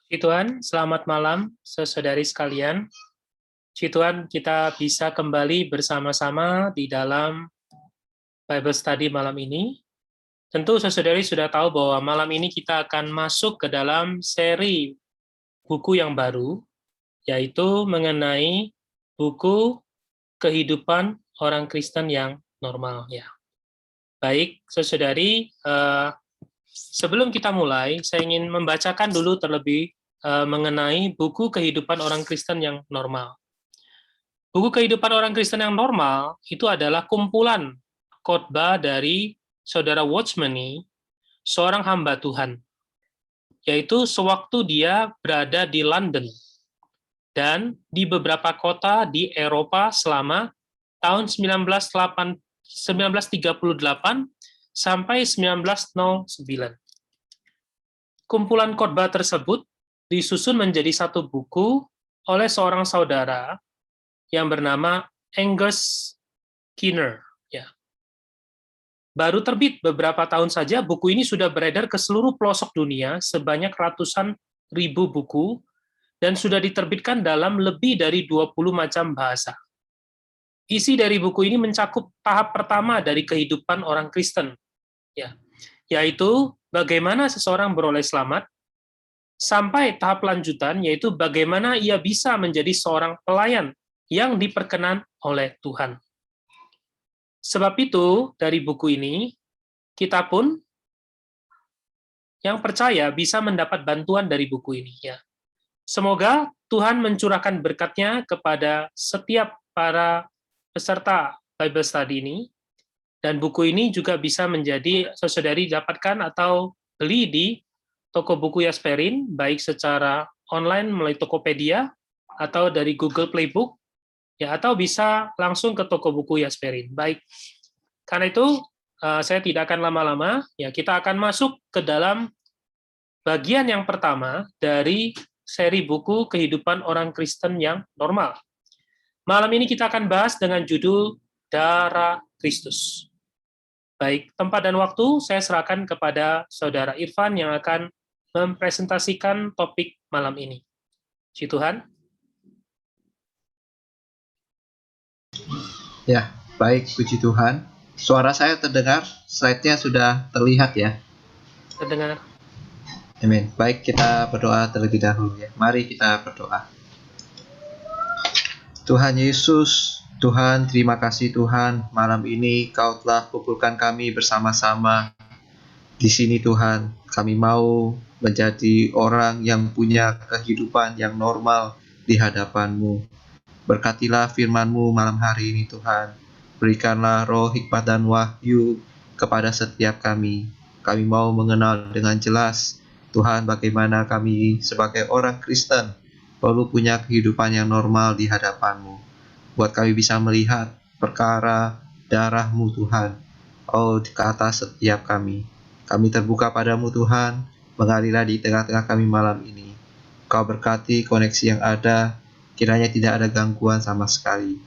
Puji Tuhan, selamat malam, saudari sekalian. Puji Tuhan, kita bisa kembali bersama-sama di dalam Bible Study malam ini. Tentu saudari sudah tahu bahwa malam ini kita akan masuk ke dalam seri buku yang baru, yaitu mengenai buku kehidupan orang Kristen yang normal. Ya, baik, saudari. Sebelum kita mulai, saya ingin membacakan dulu terlebih mengenai buku kehidupan orang Kristen yang normal. Buku kehidupan orang Kristen yang normal itu adalah kumpulan khotbah dari saudara Watchmeni, seorang hamba Tuhan, yaitu sewaktu dia berada di London dan di beberapa kota di Eropa selama tahun 1938 sampai 1909. Kumpulan khotbah tersebut disusun menjadi satu buku oleh seorang saudara yang bernama Angus Skinner. Ya. Baru terbit beberapa tahun saja, buku ini sudah beredar ke seluruh pelosok dunia, sebanyak ratusan ribu buku, dan sudah diterbitkan dalam lebih dari 20 macam bahasa. Isi dari buku ini mencakup tahap pertama dari kehidupan orang Kristen, ya, yaitu bagaimana seseorang beroleh selamat, sampai tahap lanjutan, yaitu bagaimana ia bisa menjadi seorang pelayan yang diperkenan oleh Tuhan. Sebab itu, dari buku ini, kita pun yang percaya bisa mendapat bantuan dari buku ini. Ya. Semoga Tuhan mencurahkan berkat-Nya kepada setiap para peserta Bible Study ini, dan buku ini juga bisa menjadi saudari dapatkan atau beli di toko buku Yasmerin, baik secara online melalui Tokopedia atau dari Google Playbook, ya, atau bisa langsung ke toko buku Yasmerin. Baik, karena itu saya tidak akan lama-lama, ya, kita akan masuk ke dalam bagian yang pertama dari seri buku kehidupan orang Kristen yang normal. Malam ini kita akan bahas dengan judul Darah Kristus. Baik, tempat dan waktu saya serahkan kepada Saudara Irfan yang akan mempresentasikan topik malam ini. Puji Tuhan. Ya, baik, puji Tuhan. Suara saya terdengar, slide-nya sudah terlihat ya? Terdengar. Amin. Baik, kita berdoa terlebih dahulu ya. Mari kita berdoa. Tuhan Yesus, Tuhan, terima kasih Tuhan. Malam ini Kau telah kumpulkan kami bersama-sama di sini Tuhan. Kami mau menjadi orang yang punya kehidupan yang normal di hadapan-Mu. Berkatilah firman-Mu malam hari ini Tuhan. Berikanlah roh hikmat dan wahyu kepada setiap kami. Kami mau mengenal dengan jelas Tuhan bagaimana kami sebagai orang Kristen perlu punya kehidupan yang normal di hadapan-Mu. Buat kami bisa melihat perkara darah-Mu Tuhan. Oh, di atas setiap kami. Kami terbuka padamu Tuhan. Mengalirlah di tengah-tengah kami malam ini. Kau berkati koneksi yang ada. Kiranya tidak ada gangguan sama sekali.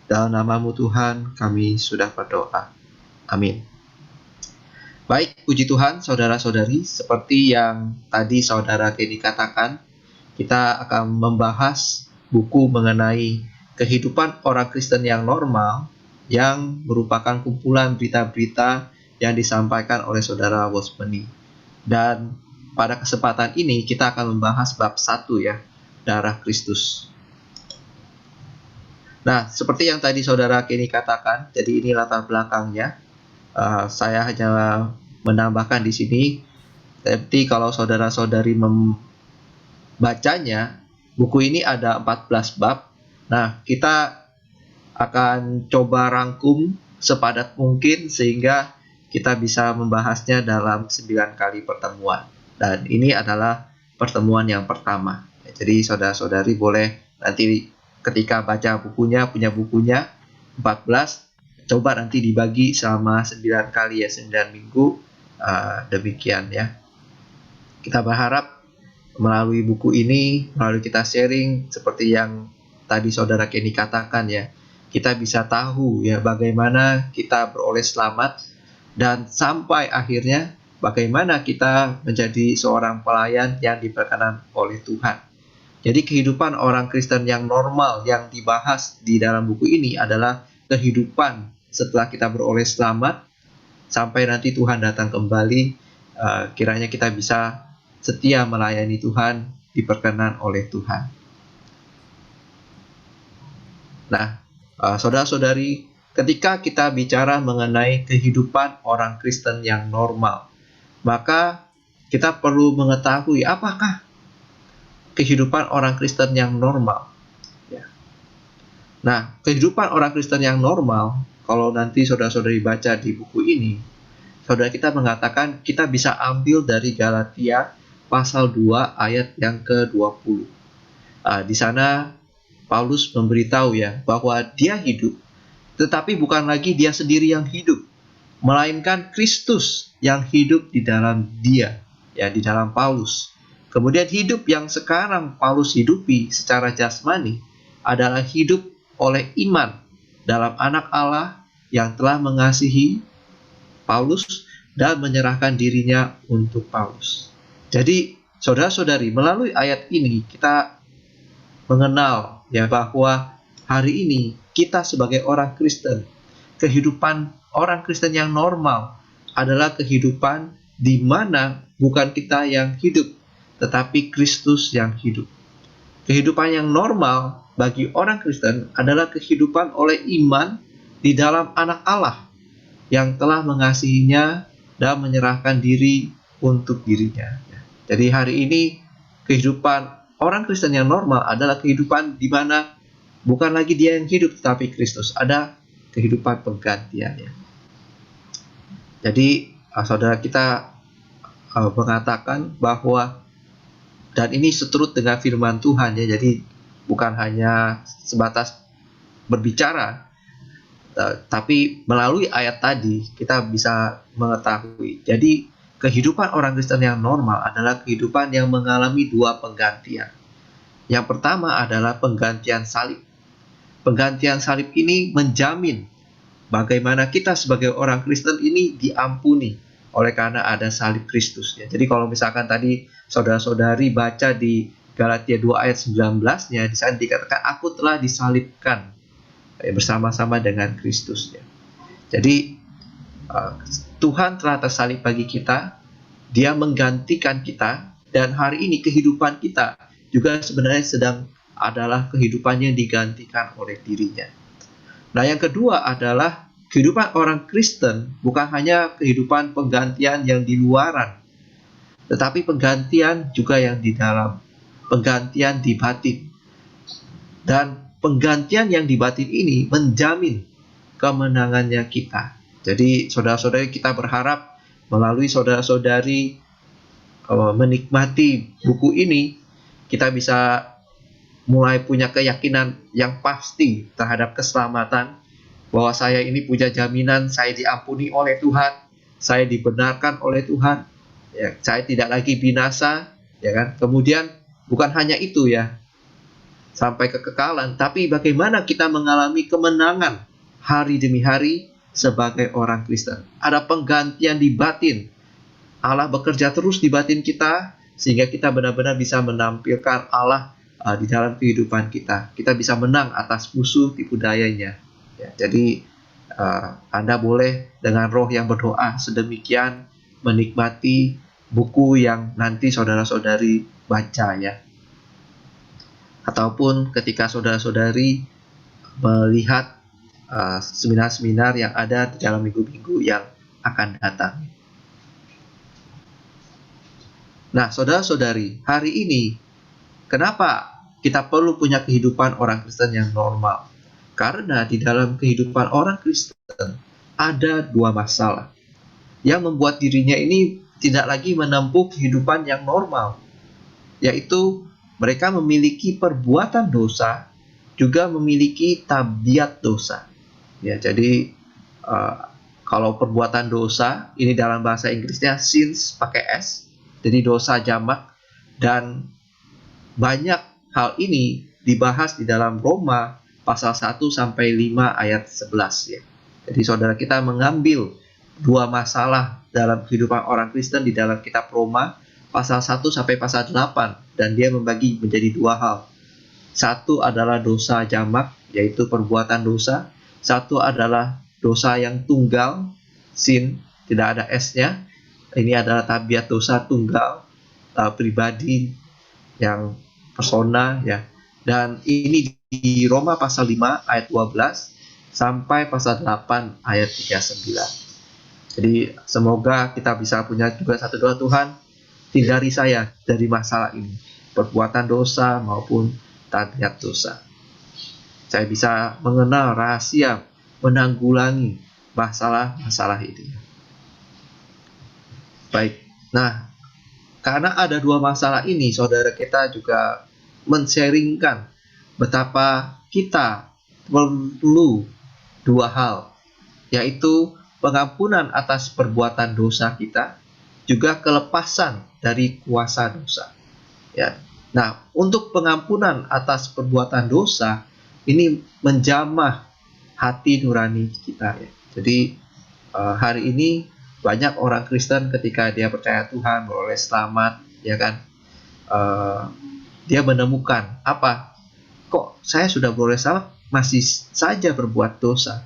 Dalam nama-Mu Tuhan, kami sudah berdoa. Amin. Baik, puji Tuhan, saudara-saudari. Seperti yang tadi saudara Kenny katakan, kita akan membahas buku mengenai kehidupan orang Kristen yang normal, yang merupakan kumpulan berita-berita yang disampaikan oleh saudara Watchmeni. Dan pada kesempatan ini kita akan membahas bab 1 ya, darah Kristus. Nah, seperti yang tadi saudara Kenny katakan, jadi ini latar belakangnya. Saya hanya menambahkan di sini. Jadi kalau saudara-saudari membacanya, buku ini ada 14 bab. Nah, kita akan coba rangkum sepadat mungkin sehingga kita bisa membahasnya dalam 9 kali pertemuan. Dan ini adalah pertemuan yang pertama. Jadi saudara-saudari boleh nanti ketika baca bukunya, punya bukunya 14, coba nanti dibagi selama 9 kali ya, 9 minggu. Demikian ya. Kita berharap melalui buku ini, melalui kita sharing seperti yang tadi saudara Kenny katakan ya, kita bisa tahu ya bagaimana kita beroleh selamat dan sampai akhirnya bagaimana kita menjadi seorang pelayan yang diperkenan oleh Tuhan. Jadi kehidupan orang Kristen yang normal yang dibahas di dalam buku ini adalah kehidupan setelah kita beroleh selamat sampai nanti Tuhan datang kembali. Kiranya kita bisa setia melayani Tuhan, diperkenan oleh Tuhan. Nah, saudara-saudari, ketika kita bicara mengenai kehidupan orang Kristen yang normal, maka kita perlu mengetahui apakah kehidupan orang Kristen yang normal. Ya. Nah, kehidupan orang Kristen yang normal, kalau nanti saudara-saudari baca di buku ini, saudara kita mengatakan kita bisa ambil dari Galatia pasal 2 ayat yang ke-20. Di sana Paulus memberitahu ya bahwa dia hidup, tetapi bukan lagi dia sendiri yang hidup, melainkan Kristus yang hidup di dalam dia, ya di dalam Paulus. Kemudian hidup yang sekarang Paulus hidupi secara jasmani adalah hidup oleh iman dalam Anak Allah yang telah mengasihi Paulus dan menyerahkan dirinya untuk Paulus. Jadi, saudara-saudari, melalui ayat ini kita mengenal ya bahwa hari ini kita sebagai orang Kristen, kehidupan orang Kristen yang normal adalah kehidupan di mana bukan kita yang hidup, tetapi Kristus yang hidup. Kehidupan yang normal bagi orang Kristen adalah kehidupan oleh iman di dalam Anak Allah yang telah mengasihinya dan menyerahkan diri untuk dirinya. Jadi hari ini kehidupan orang Kristen yang normal adalah kehidupan di mana bukan lagi dia yang hidup, tetapi Kristus. Ada kehidupan penggantiannya. Jadi saudara kita mengatakan bahwa, dan ini seturut dengan firman Tuhan ya, jadi bukan hanya sebatas berbicara, tapi melalui ayat tadi kita bisa mengetahui. Jadi kehidupan orang Kristen yang normal adalah kehidupan yang mengalami dua penggantian. Yang pertama adalah penggantian salib. Penggantian salib ini menjamin bagaimana kita sebagai orang Kristen ini diampuni oleh karena ada salib Kristus. Ya. Jadi kalau misalkan tadi saudara-saudari baca di Galatia 2 ayat 19-nya, di sana dikatakan aku telah disalibkan bersama-sama dengan Kristus. Ya. Jadi Tuhan telah tersalib bagi kita, Dia menggantikan kita, dan hari ini kehidupan kita juga sebenarnya sedang adalah kehidupan yang digantikan oleh dirinya. Nah, yang kedua adalah kehidupan orang Kristen bukan hanya kehidupan penggantian yang di luaran, tetapi penggantian juga yang di dalam, penggantian di batin. Dan penggantian yang di batin ini menjamin kemenangannya kita. Jadi saudara-saudari, kita berharap melalui saudara-saudari menikmati buku ini, kita bisa mulai punya keyakinan yang pasti terhadap keselamatan, bahwa saya ini punya jaminan saya diampuni oleh Tuhan, saya dibenarkan oleh Tuhan, ya, saya tidak lagi binasa, ya kan? Kemudian bukan hanya itu ya, sampai kekekalan, tapi bagaimana kita mengalami kemenangan hari demi hari sebagai orang Kristen. Ada penggantian di batin. Allah bekerja terus di batin kita sehingga kita benar-benar bisa menampilkan Allah di dalam kehidupan kita. Kita bisa menang atas musuh tipu dayanya. Ya, jadi Anda boleh dengan roh yang berdoa sedemikian menikmati buku yang nanti saudara-saudari baca ya. Ataupun ketika saudara-saudari melihat seminar-seminar yang ada di dalam minggu-minggu yang akan datang. Nah, saudara-saudari, hari ini kenapa kita perlu punya kehidupan orang Kristen yang normal? Karena di dalam kehidupan orang Kristen ada dua masalah yang membuat dirinya ini tidak lagi menempuh kehidupan yang normal, yaitu mereka memiliki perbuatan dosa, juga memiliki tabiat dosa. Ya, jadi kalau perbuatan dosa ini dalam bahasa Inggrisnya sins pakai s, jadi dosa jamak, dan banyak hal ini dibahas di dalam Roma pasal 1 sampai 5 ayat 11 ya. Jadi saudara kita mengambil dua masalah dalam kehidupan orang Kristen di dalam kitab Roma pasal 1 sampai pasal 8, dan dia membagi menjadi dua hal. Satu adalah dosa jamak, yaitu perbuatan dosa. Satu adalah dosa yang tunggal, sin, tidak ada S-nya. Ini adalah tabiat dosa tunggal, pribadi yang persona, ya. Dan ini di Roma pasal 5 ayat 12 sampai pasal 8 ayat 39. Jadi semoga kita bisa punya juga satu doa, Tuhan, hindari saya dari masalah ini, perbuatan dosa maupun tabiat dosa. Saya bisa mengenal rahasia menanggulangi masalah-masalah ini. Baik, nah karena ada dua masalah ini, saudara, kita juga men-sharingkan betapa kita perlu dua hal, yaitu pengampunan atas perbuatan dosa kita, juga kelepasan dari kuasa dosa. Ya. Nah, untuk pengampunan atas perbuatan dosa ini menjamah hati nurani kita, ya. Jadi hari ini banyak orang Kristen ketika dia percaya Tuhan, beroleh selamat, ya kan, dia menemukan apa? Kok saya sudah beroleh selamat masih saja berbuat dosa?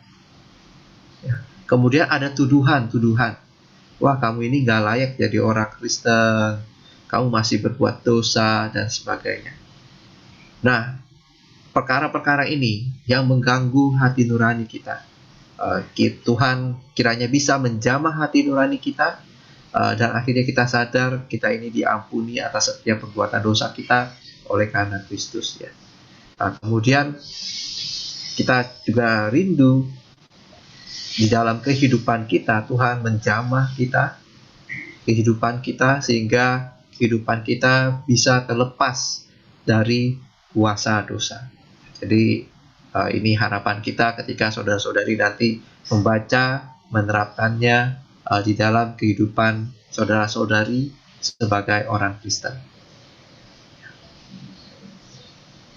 Ya. Kemudian ada tuduhan. Wah, kamu ini gak layak jadi orang Kristen, kamu masih berbuat dosa, dan sebagainya. Nah, perkara-perkara ini yang mengganggu hati nurani kita. Tuhan kiranya bisa menjamah hati nurani kita, dan akhirnya kita sadar kita ini diampuni atas setiap perbuatan dosa kita oleh karena Kristus, ya. Kemudian kita juga rindu di dalam kehidupan kita, Tuhan menjamah kehidupan kita, sehingga kehidupan kita bisa terlepas dari kuasa dosa. Jadi ini harapan kita ketika saudara-saudari nanti membaca, menerapkannya di dalam kehidupan saudara-saudari sebagai orang Kristen.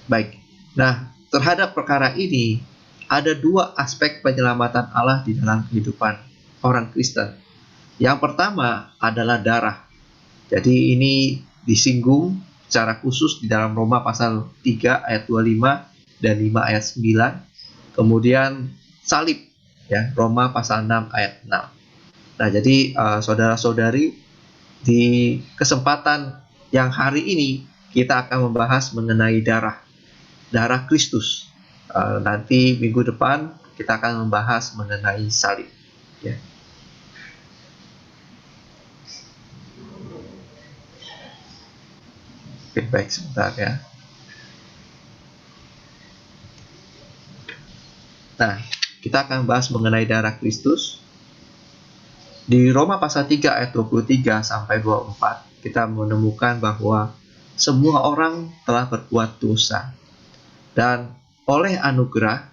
Baik, nah terhadap perkara ini ada dua aspek penyelamatan Allah di dalam kehidupan orang Kristen. Yang pertama adalah darah. Jadi ini disinggung secara khusus di dalam Roma pasal 3 ayat 25 dan 5 ayat 9. Kemudian salib, ya, Roma pasal 6 ayat 6. Nah, jadi saudara-saudari, di kesempatan yang hari ini kita akan membahas mengenai darah Kristus. Nanti minggu depan kita akan membahas mengenai salib, ya. Oke, baik, sebentar, ya. Nah, kita akan bahas mengenai darah Kristus. Di Roma pasal 3 ayat 23 sampai 24, kita menemukan bahwa semua orang telah berbuat dosa, dan oleh anugerah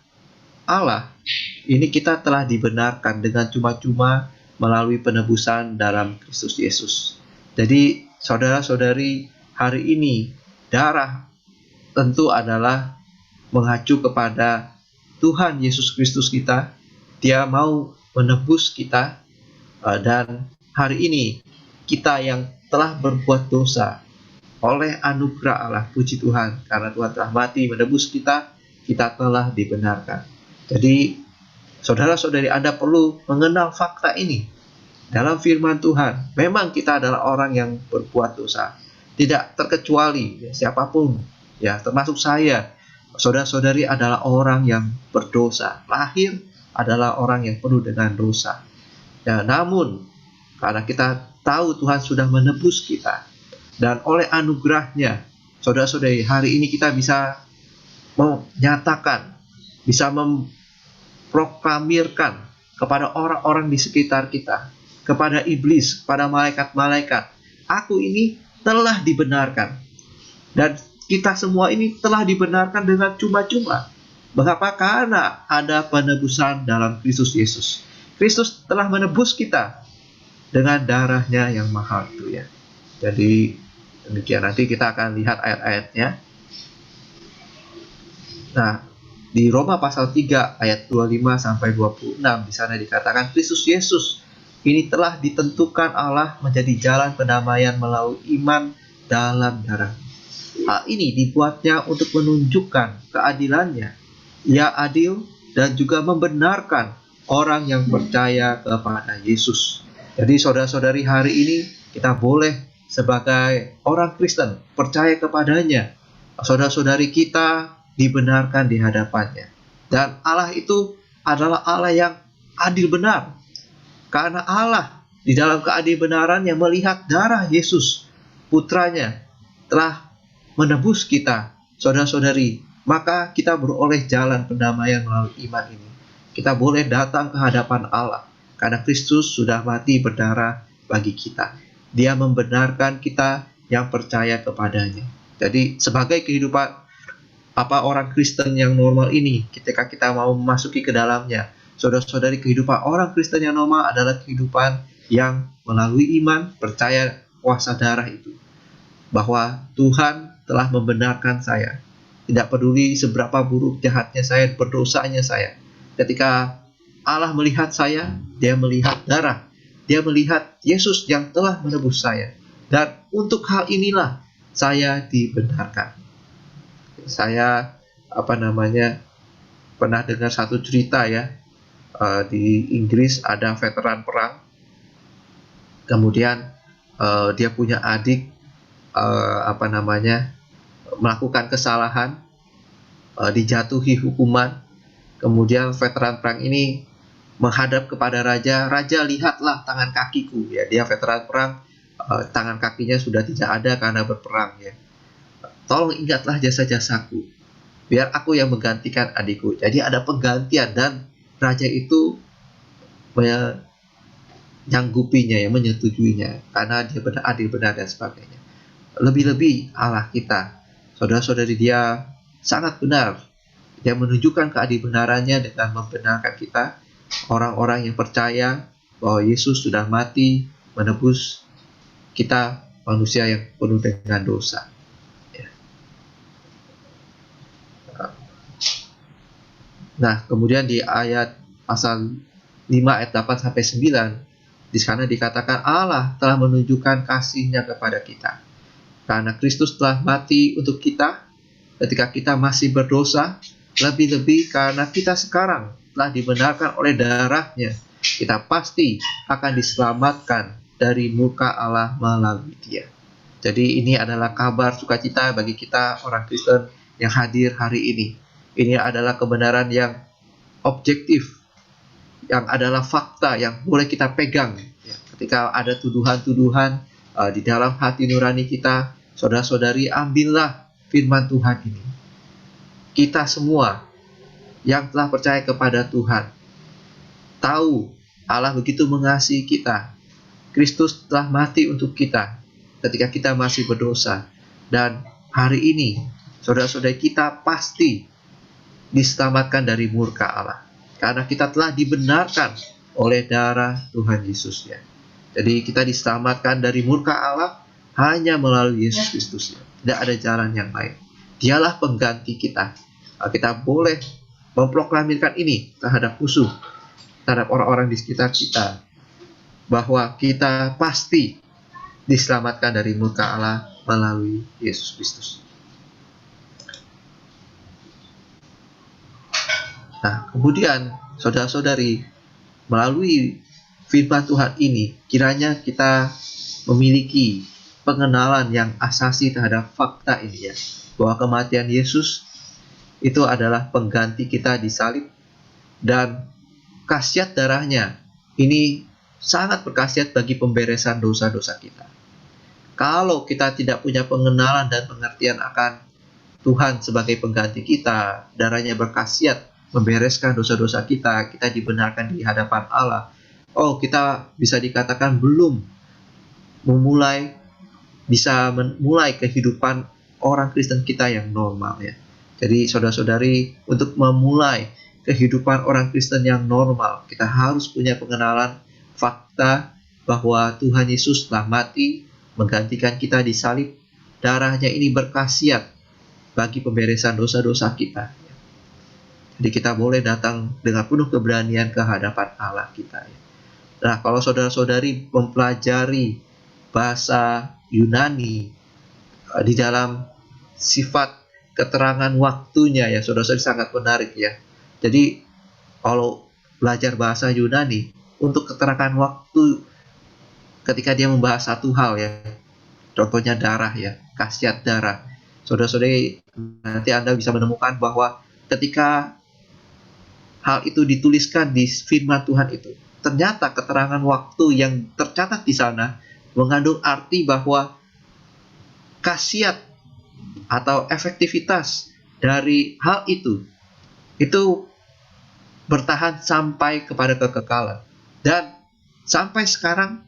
Allah ini kita telah dibenarkan dengan cuma-cuma melalui penebusan dalam Kristus Yesus. Jadi saudara-saudari, hari ini darah tentu adalah mengacu kepada Tuhan Yesus Kristus kita. Dia mau menebus kita, dan hari ini kita yang telah berbuat dosa, oleh anugerah Allah, puji Tuhan, karena Tuhan telah mati menebus kita telah dibenarkan. Jadi saudara-saudari, Anda perlu mengenal fakta ini. Dalam firman Tuhan, memang kita adalah orang yang berbuat dosa, tidak terkecuali, ya, siapapun, ya, termasuk saya. Saudara-saudari adalah orang yang berdosa, lahir adalah orang yang penuh dengan dosa, ya. Namun karena kita tahu Tuhan sudah menebus kita, dan oleh anugerahnya, saudara-saudari, hari ini kita bisa menyatakan, bisa memproklamirkan kepada orang-orang di sekitar kita, kepada iblis, kepada malaikat-malaikat, aku ini telah dibenarkan. Dan kita semua ini telah dibenarkan dengan cuma-cuma. Mengapa? Karena ada penebusan dalam Kristus Yesus. Kristus telah menebus kita dengan darahnya yang mahal itu, ya. Jadi demikian, nanti kita akan lihat ayat-ayatnya. Nah, di Roma pasal 3 ayat 25 sampai 26 di sana dikatakan Kristus Yesus Ini telah ditentukan Allah menjadi jalan pendamaian melalui iman dalam darah. Hal ini dibuatnya untuk menunjukkan keadilannya. Ia adil dan juga membenarkan orang yang percaya kepada Yesus. Jadi saudara-saudari, hari ini kita boleh sebagai orang Kristen percaya kepadanya. Saudara-saudari kita dibenarkan di hadapannya. Dan Allah itu adalah Allah yang adil benar. Karena Allah di dalam keadil benaran yang melihat darah Yesus, putranya, telah menebus kita, saudara-saudari, maka kita beroleh jalan pendamaian melalui iman ini. Kita boleh datang ke hadapan Allah, karena Kristus sudah mati berdarah bagi kita. Dia membenarkan kita yang percaya kepadanya. Jadi sebagai kehidupan orang Kristen yang normal ini, ketika kita mau memasuki ke dalamnya, saudara-saudari, kehidupan orang Kristen yang normal adalah kehidupan yang melalui iman, percaya kuasa darah itu. Bahwa Tuhan telah membenarkan saya. Tidak peduli seberapa buruk jahatnya saya, berdosanya saya. Ketika Allah melihat saya, Dia melihat darah. Dia melihat Yesus yang telah menebus saya. Dan untuk hal inilah saya dibenarkan. Saya pernah dengar satu cerita ya. Di Inggris ada veteran perang. Kemudian dia punya adik melakukan kesalahan, dijatuhi hukuman. Kemudian veteran perang ini menghadap kepada raja. Raja, lihatlah tangan kakiku. Ya, dia veteran perang, tangan kakinya sudah tidak ada karena berperang. Ya, tolong ingatlah jasa-jasaku, biar aku yang menggantikan adikku. Jadi ada penggantian, dan raja itu menyanggupinya, ya, menyetujuinya, karena dia benar, adil benar dan sebagainya. Lebih-lebih Allah kita, saudara-saudari, Dia sangat benar. Dia menunjukkan keadibenarannya dengan membenarkan kita, orang-orang yang percaya bahwa Yesus sudah mati menebus kita, manusia yang penuh dengan dosa. Nah, kemudian di ayat pasal 5 ayat 8 sampai 9, di sana dikatakan Allah telah menunjukkan kasih-Nya kepada kita. Karena Kristus telah mati untuk kita ketika kita masih berdosa, lebih-lebih karena kita sekarang telah dibenarkan oleh darah-Nya, kita pasti akan diselamatkan dari murka Allah melalui Dia. Jadi ini adalah kabar sukacita bagi kita orang Kristen yang hadir hari ini. Ini adalah kebenaran yang objektif, yang adalah fakta yang boleh kita pegang. Ketika ada tuduhan-tuduhan di dalam hati nurani kita, saudara-saudari, ambillah firman Tuhan ini. Kita semua yang telah percaya kepada Tuhan tahu Allah begitu mengasihi kita. Kristus telah mati untuk kita ketika kita masih berdosa. Dan hari ini, saudara-saudari, kita pasti diselamatkan dari murka Allah, karena kita telah dibenarkan oleh darah Tuhan Yesus, ya. Jadi kita diselamatkan dari murka Allah hanya melalui Yesus Kristus, ya. Tidak ada jalan yang lain. Dialah pengganti kita. Kita boleh memproklamirkan ini terhadap musuh, terhadap orang-orang di sekitar kita, bahwa kita pasti diselamatkan dari murka Allah melalui Yesus Kristus. Nah, kemudian saudara-saudari, melalui firman Tuhan ini, kiranya kita memiliki pengenalan yang asasi terhadap fakta ini, ya, bahwa kematian Yesus itu adalah pengganti kita di salib, dan khasiat darahnya ini sangat berkhasiat bagi pemberesan dosa-dosa kita. Kalau kita tidak punya pengenalan dan pengertian akan Tuhan sebagai pengganti kita, darahnya berkhasiat membereskan dosa-dosa kita, kita dibenarkan di hadapan Allah. Kita bisa dikatakan belum bisa memulai kehidupan orang Kristen kita yang normal, ya. Jadi saudara-saudari, untuk memulai kehidupan orang Kristen yang normal, kita harus punya pengenalan fakta bahwa Tuhan Yesus telah mati menggantikan kita di salib. Darahnya ini berkhasiat bagi pemberesan dosa-dosa kita. Jadi kita boleh datang dengan penuh keberanian ke hadapan Allah kita, ya. Nah, kalau saudara-saudari mempelajari bahasa Yunani di dalam sifat keterangan waktunya ya, saudara-saudari sangat menarik ya. Jadi kalau belajar bahasa Yunani untuk keterangan waktu ketika dia membahas satu hal ya, contohnya darah ya, khasiat darah. Saudara-saudari nanti Anda bisa menemukan bahwa ketika hal itu dituliskan di firman Tuhan itu, ternyata keterangan waktu yang tercatat di sana mengandung arti bahwa khasiat atau efektivitas dari hal itu bertahan sampai kepada kekekalan. Dan sampai sekarang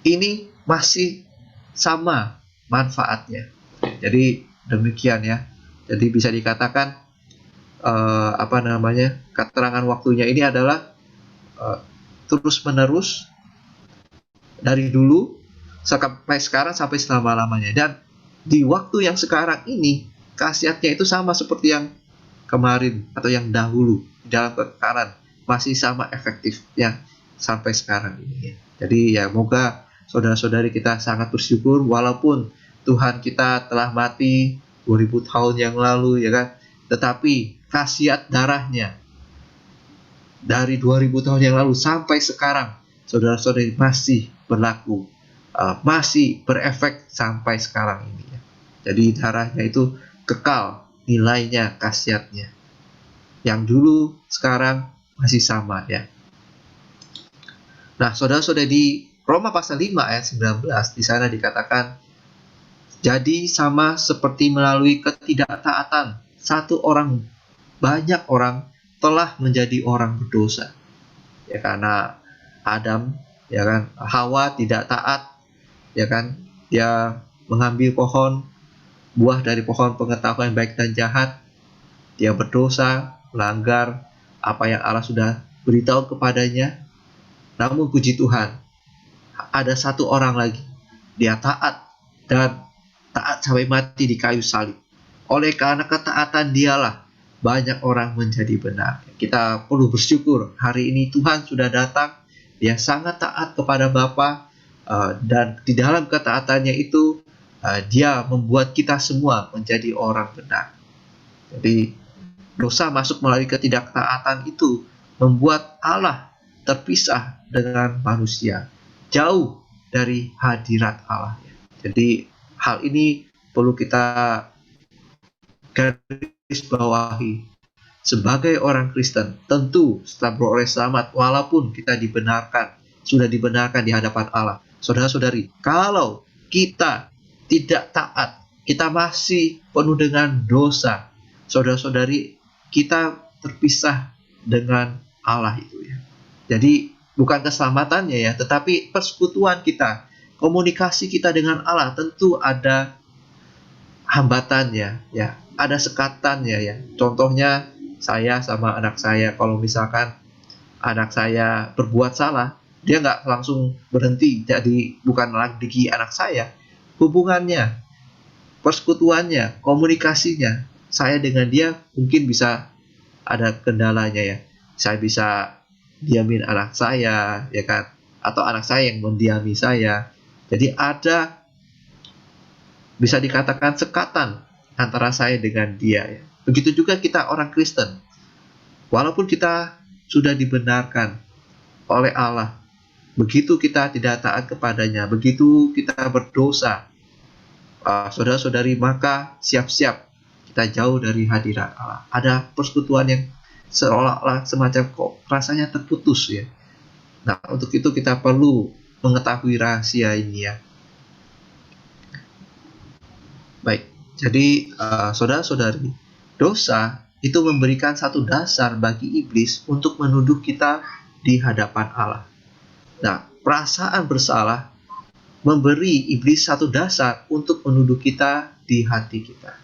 ini masih sama manfaatnya. Jadi demikian ya. Jadi bisa dikatakan keterangan waktunya ini adalah terus menerus dari dulu sampai sekarang sampai selama-lamanya. Dan di waktu yang sekarang ini khasiatnya itu sama seperti yang kemarin atau yang dahulu di dalam kekekalan, masih sama efektif ya sampai sekarang ini. Jadi ya moga saudara-saudari kita sangat bersyukur walaupun Tuhan kita telah mati 2000 tahun yang lalu ya kan, tetapi khasiat darahnya dari 2000 tahun yang lalu sampai sekarang saudara-saudari masih berlaku, masih berefek sampai sekarang ini ya. Jadi darahnya itu kekal nilainya, khasiatnya. Yang dulu sekarang masih sama ya. Nah, saudara-saudari di Roma pasal 5 ayat 19 di sana dikatakan, jadi sama seperti melalui ketidaktaatan satu orang, banyak orang telah menjadi orang berdosa. Ya karena Adam, ya kan, Hawa tidak taat, ya kan, dia mengambil buah dari pohon pengetahuan baik dan jahat, dia berdosa, melanggar apa yang Allah sudah beritahu kepadanya. Namun puji Tuhan, ada satu orang lagi, dia taat dan taat sampai mati di kayu salib. Oleh karena ketaatan dialah banyak orang menjadi benar. Kita perlu bersyukur hari ini Tuhan sudah datang, dia sangat taat kepada Bapa, dan di dalam ketaatannya itu dia membuat kita semua menjadi orang benar. Jadi dosa masuk melalui ketidaktaatan itu membuat Allah terpisah dengan manusia, jauh dari hadirat Allah. Jadi hal ini perlu kita garis bawahi. Sebagai orang Kristen, tentu setelah beroleh selamat, walaupun kita sudah dibenarkan di hadapan Allah. Saudara-saudari, kalau kita tidak taat, kita masih penuh dengan dosa, saudara-saudari, kita terpisah dengan Allah itu ya. Jadi bukan keselamatannya ya, tetapi persekutuan kita, komunikasi kita dengan Allah tentu ada hambatannya ya, ada sekatannya ya. Contohnya saya sama anak saya, kalau misalkan anak saya berbuat salah, dia nggak langsung berhenti jadi bukan lagi anak saya. Hubungannya, persekutuannya, komunikasinya, saya dengan dia mungkin bisa ada kendalanya ya. Saya bisa diamin anak saya ya kan, atau anak saya yang mendiami saya. Jadi ada, bisa dikatakan, sekatan antara saya dengan dia ya. Begitu juga kita orang Kristen. Walaupun kita sudah dibenarkan oleh Allah, begitu kita tidak taat kepadanya, begitu kita berdosa, saudara-saudari, maka siap-siap kita jauh dari hadirat Allah. Ada persekutuan yang seolah-olah semacam kok rasanya terputus ya. Nah, untuk itu kita perlu mengetahui rahasia ini ya. Baik, jadi saudara-saudari, dosa itu memberikan satu dasar bagi iblis untuk menuduh kita di hadapan Allah. Nah, perasaan bersalah memberi iblis satu dasar untuk menuduh kita di hati kita.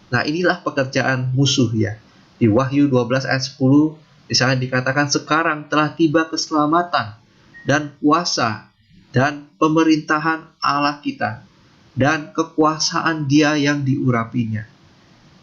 Nah, inilah pekerjaan musuh ya. Di Wahyu 12 ayat 10, di sana dikatakan, sekarang telah tiba keselamatan dan kuasa dan pemerintahan Allah kita dan kekuasaan Dia yang diurapinya.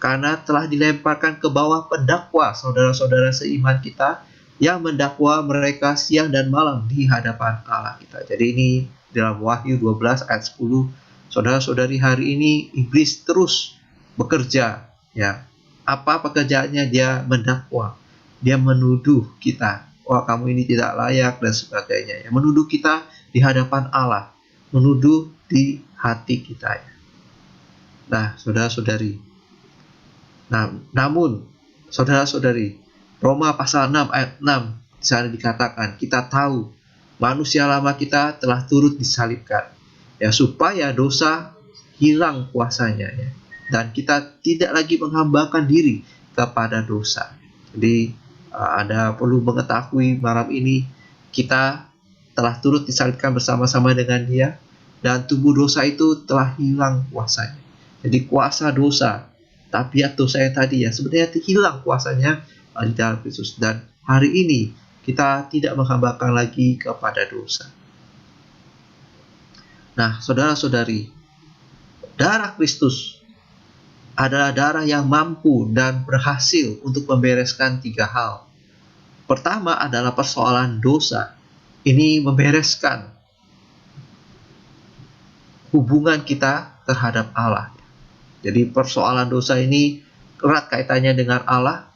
Karena telah dilemparkan ke bawah pendakwa saudara-saudara seiman kita yang mendakwa mereka siang dan malam di hadapan Allah kita. Jadi ini dalam Wahyu 12 ayat 10. Saudara-saudari, hari ini iblis terus bekerja, ya. Apa pekerjaannya? Dia mendakwa, dia menuduh kita, wah kamu ini tidak layak dan sebagainya, ya. Menuduh kita di hadapan Allah, menuduh di hati kita, ya. Nah, saudara-saudari, namun saudara-saudari, Roma pasal 6 ayat 6 di sana dikatakan, kita tahu manusia lama kita telah turut disalibkan, ya, supaya dosa hilang kuasanya, ya, dan kita tidak lagi menghambakan diri kepada dosa. Jadi Anda perlu mengetahui malam ini, kita telah turut disalibkan bersama-sama dengan Dia, dan tubuh dosa itu telah hilang kuasanya. Jadi kuasa dosa, tabiat dosa yang tadi, ya, sebenarnya hilang kuasanya di dalam Kristus. Dan hari ini kita tidak menghambakan lagi kepada dosa. Nah, saudara-saudari, darah Kristus adalah darah yang mampu dan berhasil untuk membereskan 3 hal. Pertama adalah persoalan dosa. Ini membereskan hubungan kita terhadap Allah. Jadi persoalan dosa ini erat kaitannya dengan Allah.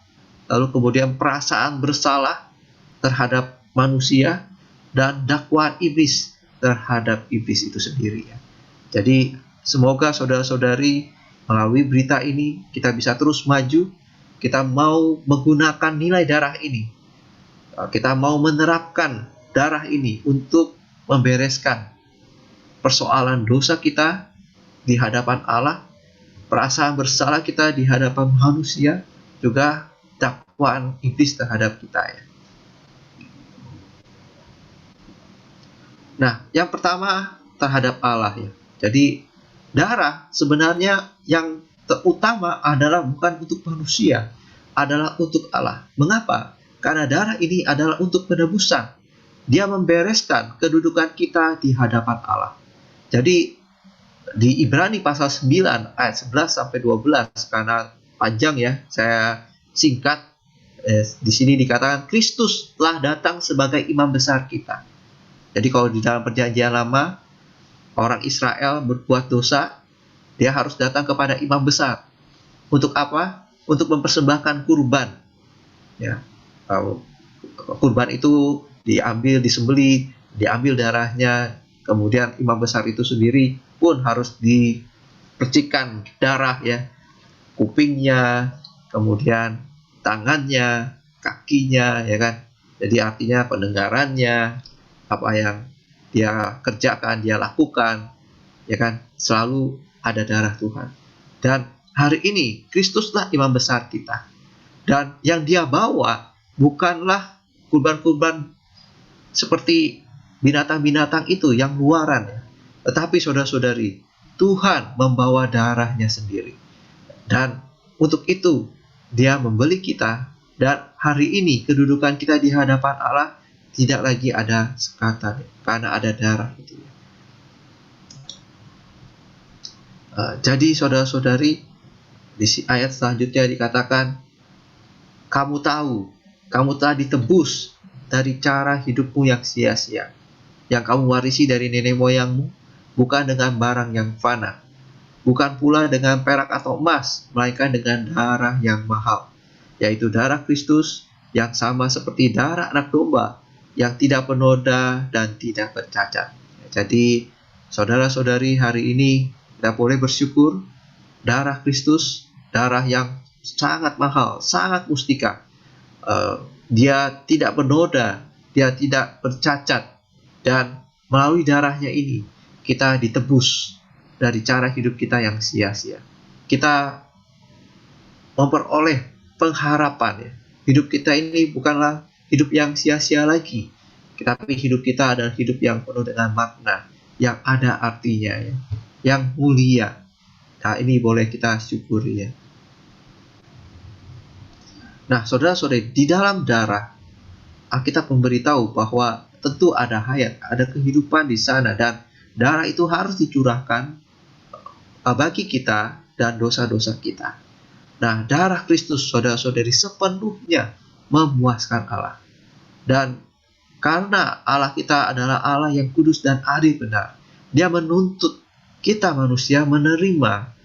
Lalu kemudian perasaan bersalah terhadap manusia dan dakwaan iblis terhadap iblis itu sendiri, ya. Jadi semoga saudara-saudari melalui berita ini kita bisa terus maju. Kita mau menggunakan nilai darah ini. Kita mau menerapkan darah ini untuk membereskan persoalan dosa kita di hadapan Allah, perasaan bersalah kita di hadapan manusia, juga dakwaan iblis terhadap kita, ya. Nah, yang pertama terhadap Allah, ya. Jadi darah sebenarnya yang terutama adalah bukan untuk manusia, adalah untuk Allah. Mengapa? Karena darah ini adalah untuk penebusan. Dia membereskan kedudukan kita di hadapan Allah. Jadi di Ibrani pasal 9 ayat 11 sampai 12, karena panjang, ya, saya singkat. Di sini dikatakan Kristus telah datang sebagai imam besar kita. Jadi kalau di dalam perjanjian lama, orang Israel berbuat dosa, dia harus datang kepada imam besar. Untuk apa? Untuk mempersembahkan kurban, ya. Kurban itu diambil, disembelih, diambil darahnya, kemudian imam besar itu sendiri pun harus dipercikkan darah, ya, kupingnya, kemudian tangannya, kakinya, ya kan. Jadi artinya pendengarannya, apa yang dia kerjakan, dia lakukan, ya kan, selalu ada darah Tuhan. Dan hari ini Kristuslah imam besar kita, dan yang dia bawa bukanlah kurban-kurban seperti binatang-binatang itu yang luaran, ya. Tetapi saudara-saudari, Tuhan membawa darahnya sendiri. Dan untuk itu dia membeli kita, dan hari ini kedudukan kita di hadapan Allah tidak lagi ada sekatan, karena ada darah itu, ya. Jadi saudara-saudari, di ayat selanjutnya dikatakan, kamu tahu, kamu telah ditebus dari cara hidupmu yang sia-sia, yang kamu warisi dari nenek moyangmu, bukan dengan barang yang fana, bukan pula dengan perak atau emas, melainkan dengan darah yang mahal, yaitu darah Kristus, yang sama seperti darah anak domba, yang tidak bernoda dan tidak bercacat. Jadi saudara-saudari, hari ini kita boleh bersyukur, darah Kristus, darah yang sangat mahal, sangat mustika. Dia tidak bernoda, dia tidak bercacat, dan melalui darahnya ini kita ditebus dari cara hidup kita yang sia-sia. Kita memperoleh pengharapan, ya. Hidup kita ini bukanlah hidup yang sia-sia lagi, tetapi hidup kita adalah hidup yang penuh dengan makna, yang ada artinya, ya, yang mulia. Nah, ini boleh kita syukuri, ya. Nah, saudara-saudari, di dalam darah Alkitab memberitahu bahwa tentu ada hayat, ada kehidupan di sana, dan darah itu harus dicurahkan bagi kita dan dosa-dosa kita. Nah, darah Kristus, saudara-saudari, sepenuhnya memuaskan Allah. Dan karena Allah kita adalah Allah yang kudus dan adil benar, Dia menuntut kita manusia menerima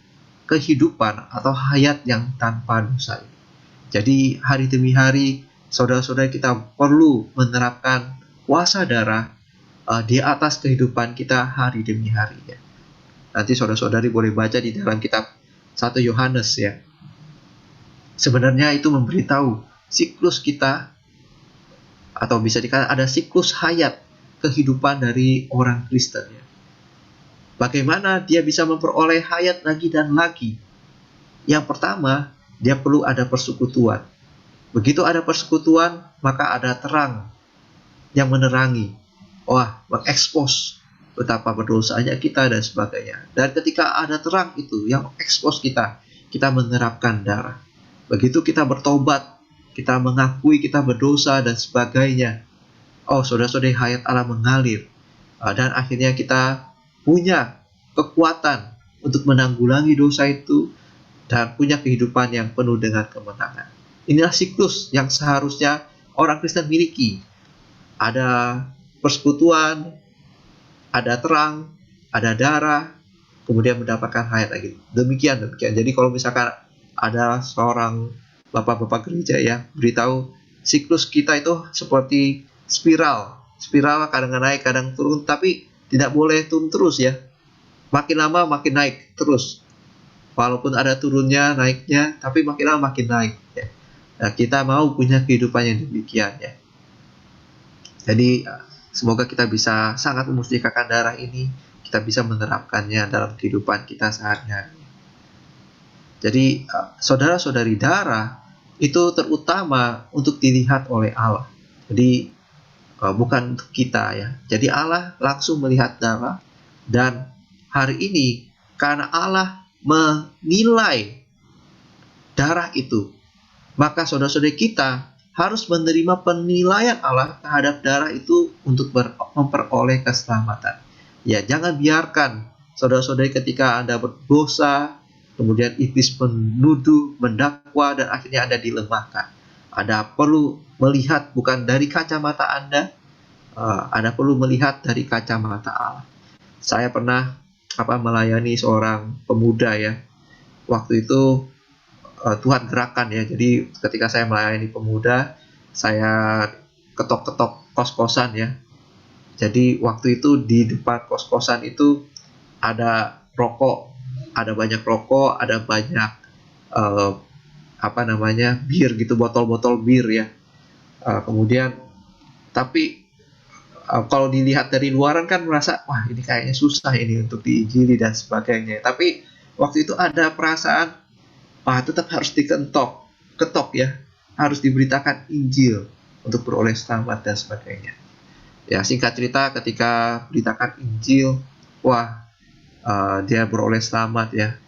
kehidupan atau hayat yang tanpa dosa ini. Jadi hari demi hari, saudara-saudara kita perlu menerapkan puasa darah di atas kehidupan kita hari demi hari ya. Nanti saudara-saudari boleh baca di dalam kitab 1 Yohanes ya. Sebenarnya itu memberitahu siklus kita, atau bisa dikatakan ada siklus hayat kehidupan dari orang Kristen ya. Bagaimana dia bisa memperoleh hayat lagi dan lagi? Yang pertama, dia perlu ada persekutuan. Begitu ada persekutuan, maka ada terang yang menerangi. Wah, mengekspos betapa berdosanya kita dan sebagainya. Dan ketika ada terang itu yang ekspos kita, kita menerapkan darah. Begitu kita bertobat, kita mengakui kita berdosa dan sebagainya. Oh, saudara-saudari, hayat Allah mengalir. Dan akhirnya kita punya kekuatan untuk menanggulangi dosa itu dan punya kehidupan yang penuh dengan kemenangan. Inilah siklus yang seharusnya orang Kristen miliki. Ada persekutuan, ada terang, ada darah, kemudian mendapatkan hayat lagi. Demikian. Jadi kalau misalkan ada seorang bapak-bapak gereja ya beritahu siklus kita itu seperti spiral kadang naik kadang turun, tapi tidak boleh turun terus ya, makin lama makin naik terus, walaupun ada turunnya naiknya tapi makin lama makin naik ya. Nah, kita mau punya kehidupan yang demikian ya. Jadi semoga kita bisa sangat memustikakan darah ini, kita bisa menerapkannya dalam kehidupan kita sehari-hari. Jadi saudara-saudari, darah itu terutama untuk dilihat oleh Allah. Jadi bukan untuk kita ya. Jadi Allah langsung melihat darah, dan hari ini karena Allah menilai darah itu, maka saudara-saudari kita harus menerima penilaian Allah terhadap darah itu untuk memperoleh keselamatan. Ya, jangan biarkan saudara-saudari ketika Anda berdosa, kemudian iblis menuduh, mendakwa, dan akhirnya Anda dilemahkan. Anda perlu melihat bukan dari kacamata Anda, Anda perlu melihat dari kacamata Allah. Saya pernah melayani seorang pemuda ya. Waktu itu Tuhan gerakan ya. Jadi ketika saya melayani pemuda, saya ketok-ketok kos-kosan ya. Jadi waktu itu di depan kos-kosan itu ada rokok, ada banyak rokok, ada banyak bir gitu, botol-botol bir ya. Kemudian tapi kalau dilihat dari luaran kan merasa wah ini kayaknya susah ini untuk diinjili dan sebagainya. Tapi waktu itu ada perasaan tetap harus ketok ya, harus diberitakan Injil untuk beroleh selamat dan sebagainya. Ya, singkat cerita ketika beritakan Injil, dia beroleh selamat ya.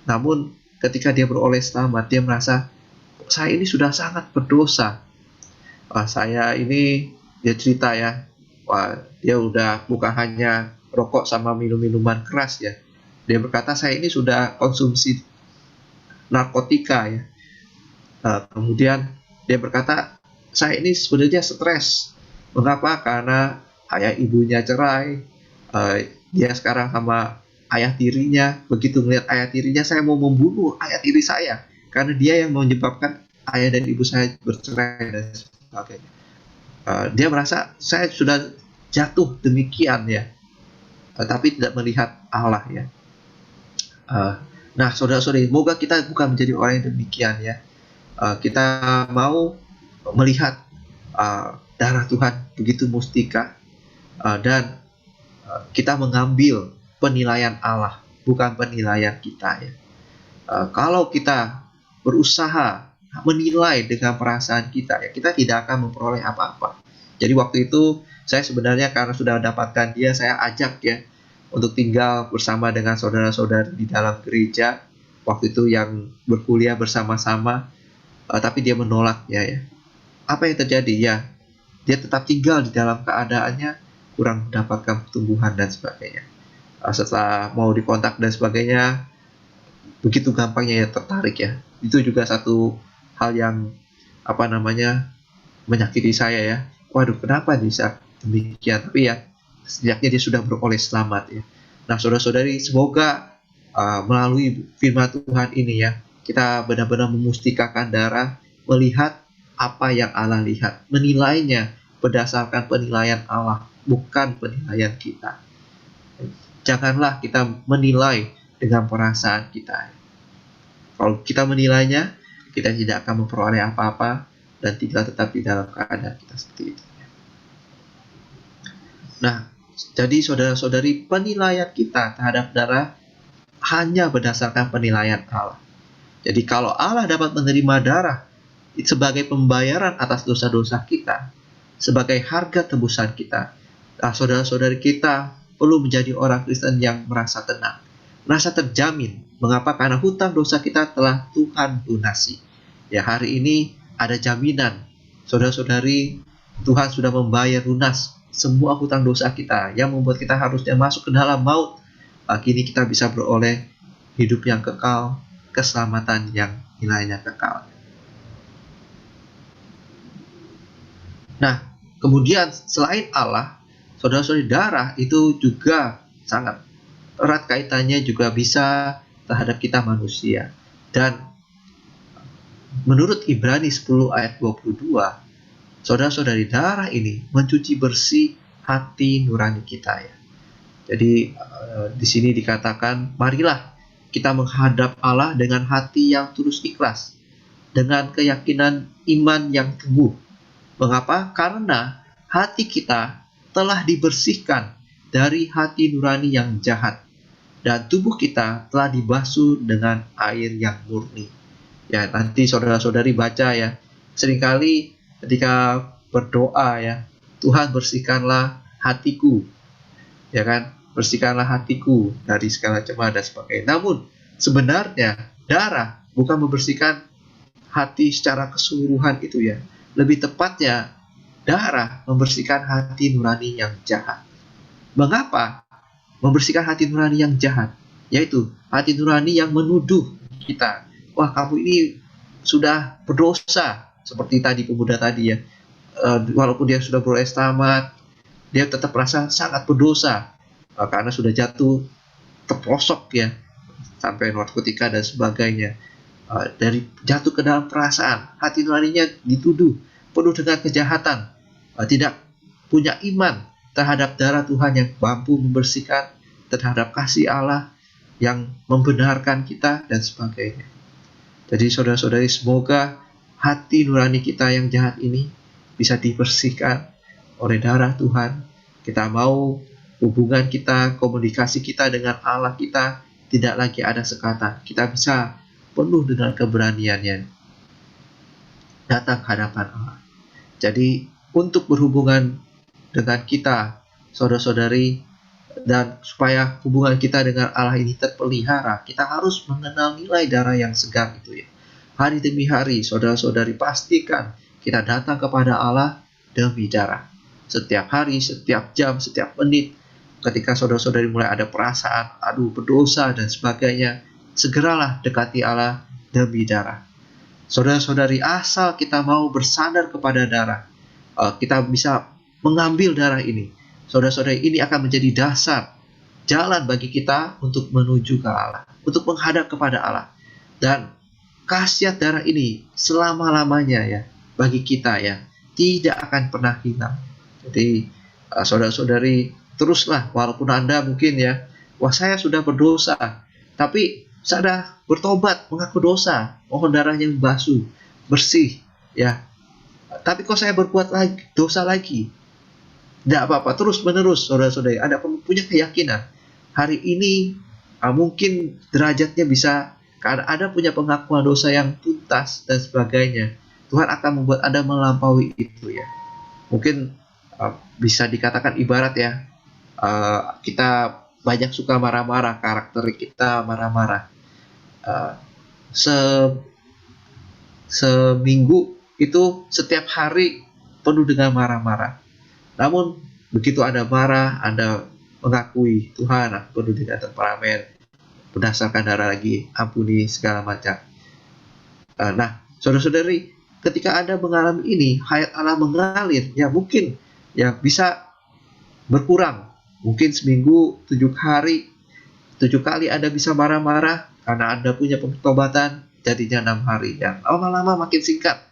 Namun ketika dia beroleh selamat, dia merasa saya ini sudah sangat berdosa. Dia cerita ya, dia udah bukan hanya rokok sama minum-minuman keras ya. Dia berkata saya ini sudah konsumsi narkotika ya. Kemudian dia berkata saya ini sebenarnya stres. Mengapa? Karena ayah ibunya cerai. Dia sekarang sama ayah tirinya. Begitu melihat ayah tirinya, saya mau membunuh ayah tiri saya karena dia yang menyebabkan ayah dan ibu saya bercerai dan sebagainya. Dia merasa saya sudah jatuh demikian ya, tapi tidak melihat Allah ya. Nah, saudara-saudari, semoga kita bukan menjadi orang yang demikian ya. Kita mau melihat darah Tuhan begitu mustika, dan kita mengambil penilaian Allah, bukan penilaian kita ya. Kalau kita berusaha menilai dengan perasaan kita ya, kita tidak akan memperoleh apa-apa. Jadi waktu itu saya sebenarnya karena sudah mendapatkan dia, saya ajak ya untuk tinggal bersama dengan saudara-saudari di dalam gereja waktu itu yang berkuliah bersama-sama, tapi dia menolak ya. Apa yang terjadi ya? Dia tetap tinggal di dalam keadaannya kurang mendapatkan pertumbuhan dan sebagainya. Setelah mau dikontak dan sebagainya, begitu gampangnya ya tertarik ya. Itu juga satu hal yang menyakiti saya ya. waduh kenapa bisa demikian, tapi ya setidaknya dia sudah beroleh selamat ya. Nah saudara-saudari, semoga melalui firman Tuhan ini ya, kita benar-benar memustikakan darah, melihat apa yang Allah lihat, menilainya berdasarkan penilaian Allah, bukan penilaian kita. Janganlah kita menilai dengan perasaan kita. Kalau kita menilainya, kita tidak akan memperoleh apa-apa dan tinggal tetap di dalam keadaan kita seperti itu. Nah, jadi saudara-saudari, penilaian kita terhadap darah hanya berdasarkan penilaian Allah. Jadi kalau Allah dapat menerima darah sebagai pembayaran atas dosa-dosa kita, sebagai harga tebusan kita, nah, saudara-saudari kita perlu menjadi orang Kristen yang merasa tenang, merasa terjamin. Mengapa? Karena hutang dosa kita telah Tuhan lunasi. Ya, hari ini ada jaminan, saudara-saudari, Tuhan sudah membayar lunas semua hutang dosa kita yang membuat kita harusnya masuk ke dalam maut. Kini kita bisa beroleh hidup yang kekal, keselamatan yang nilainya kekal. Nah, kemudian selain Allah, saudara-saudari, darah itu juga sangat erat kaitannya juga bisa terhadap kita manusia. Dan menurut Ibrani 10 ayat 22, saudara-saudari, darah ini mencuci bersih hati nurani kita ya. Jadi di sini dikatakan, marilah kita menghadap Allah dengan hati yang tulus ikhlas, dengan keyakinan iman yang teguh. Mengapa? Karena hati kita telah dibersihkan dari hati nurani yang jahat, dan tubuh kita telah dibasuh dengan air yang murni. Ya, nanti saudara-saudari baca ya, seringkali ketika berdoa ya, Tuhan bersihkanlah hatiku, ya kan, bersihkanlah hatiku dari segala cemara dan sebagainya. Namun sebenarnya darah bukan membersihkan hati secara keseluruhan itu ya. Lebih tepatnya darah membersihkan hati nurani yang jahat. Mengapa membersihkan hati nurani yang jahat? Yaitu hati nurani yang menuduh kita, wah kamu ini sudah berdosa. Seperti tadi pemuda tadi ya, walaupun dia sudah beroleh selamat, dia tetap merasa sangat berdosa karena sudah jatuh terprosok ya, sampai narkotika dan sebagainya. Dari jatuh ke dalam perasaan, hati nuraninya dituduh penuh dengan kejahatan, tidak punya iman terhadap darah Tuhan yang mampu membersihkan, terhadap kasih Allah yang membenarkan kita dan sebagainya. Jadi saudara-saudari, semoga hati nurani kita yang jahat ini bisa dibersihkan oleh darah Tuhan. Kita mau hubungan kita, komunikasi kita dengan Allah kita tidak lagi ada sekatan. Kita bisa penuh dengan keberaniannya datang ke hadapan Allah. Jadi untuk berhubungan dengan kita, saudara-saudari, dan supaya hubungan kita dengan Allah ini terpelihara, kita harus mengenal nilai darah yang segar itu ya. Hari demi hari, saudara-saudari, pastikan kita datang kepada Allah demi darah. Setiap hari, setiap jam, setiap menit, ketika saudara-saudari mulai ada perasaan, aduh berdosa dan sebagainya, segeralah dekati Allah demi darah. Saudara-saudari, asal kita mau bersandar kepada darah, kita bisa mengambil darah ini. Saudara-saudari, ini akan menjadi dasar jalan bagi kita untuk menuju ke Allah, untuk menghadap kepada Allah. Dan khasiat darah ini selama-lamanya ya bagi kita ya, tidak akan pernah hilang. Jadi saudara-saudari, teruslah, walaupun Anda mungkin ya, wah saya sudah berdosa, tapi saya sudah bertobat, mengaku dosa, mohon darahnya membasuh, bersih ya. Tapi kok saya berbuat lagi, dosa lagi? Tidak apa-apa, terus menerus saudara-saudari, Anda punya keyakinan hari ini mungkin derajatnya bisa, karena Anda punya pengakuan dosa yang tuntas dan sebagainya, Tuhan akan membuat Anda melampaui itu ya. Mungkin bisa dikatakan ibarat ya, kita banyak suka marah-marah, karakter kita marah-marah. Seminggu itu setiap hari penuh dengan marah-marah. Namun begitu Anda marah, Anda mengakui, Tuhan aku penuh dengan temperamen, berdasarkan darah lagi, ampuni segala macam. Nah, saudara-saudari, ketika Anda mengalami ini, hayat Allah mengalir, ya mungkin ya bisa berkurang. Mungkin seminggu 7 hari, 7 kali Anda bisa marah-marah karena Anda punya pertobatan, jadinya 6 hari. Ya, lama-lama makin singkat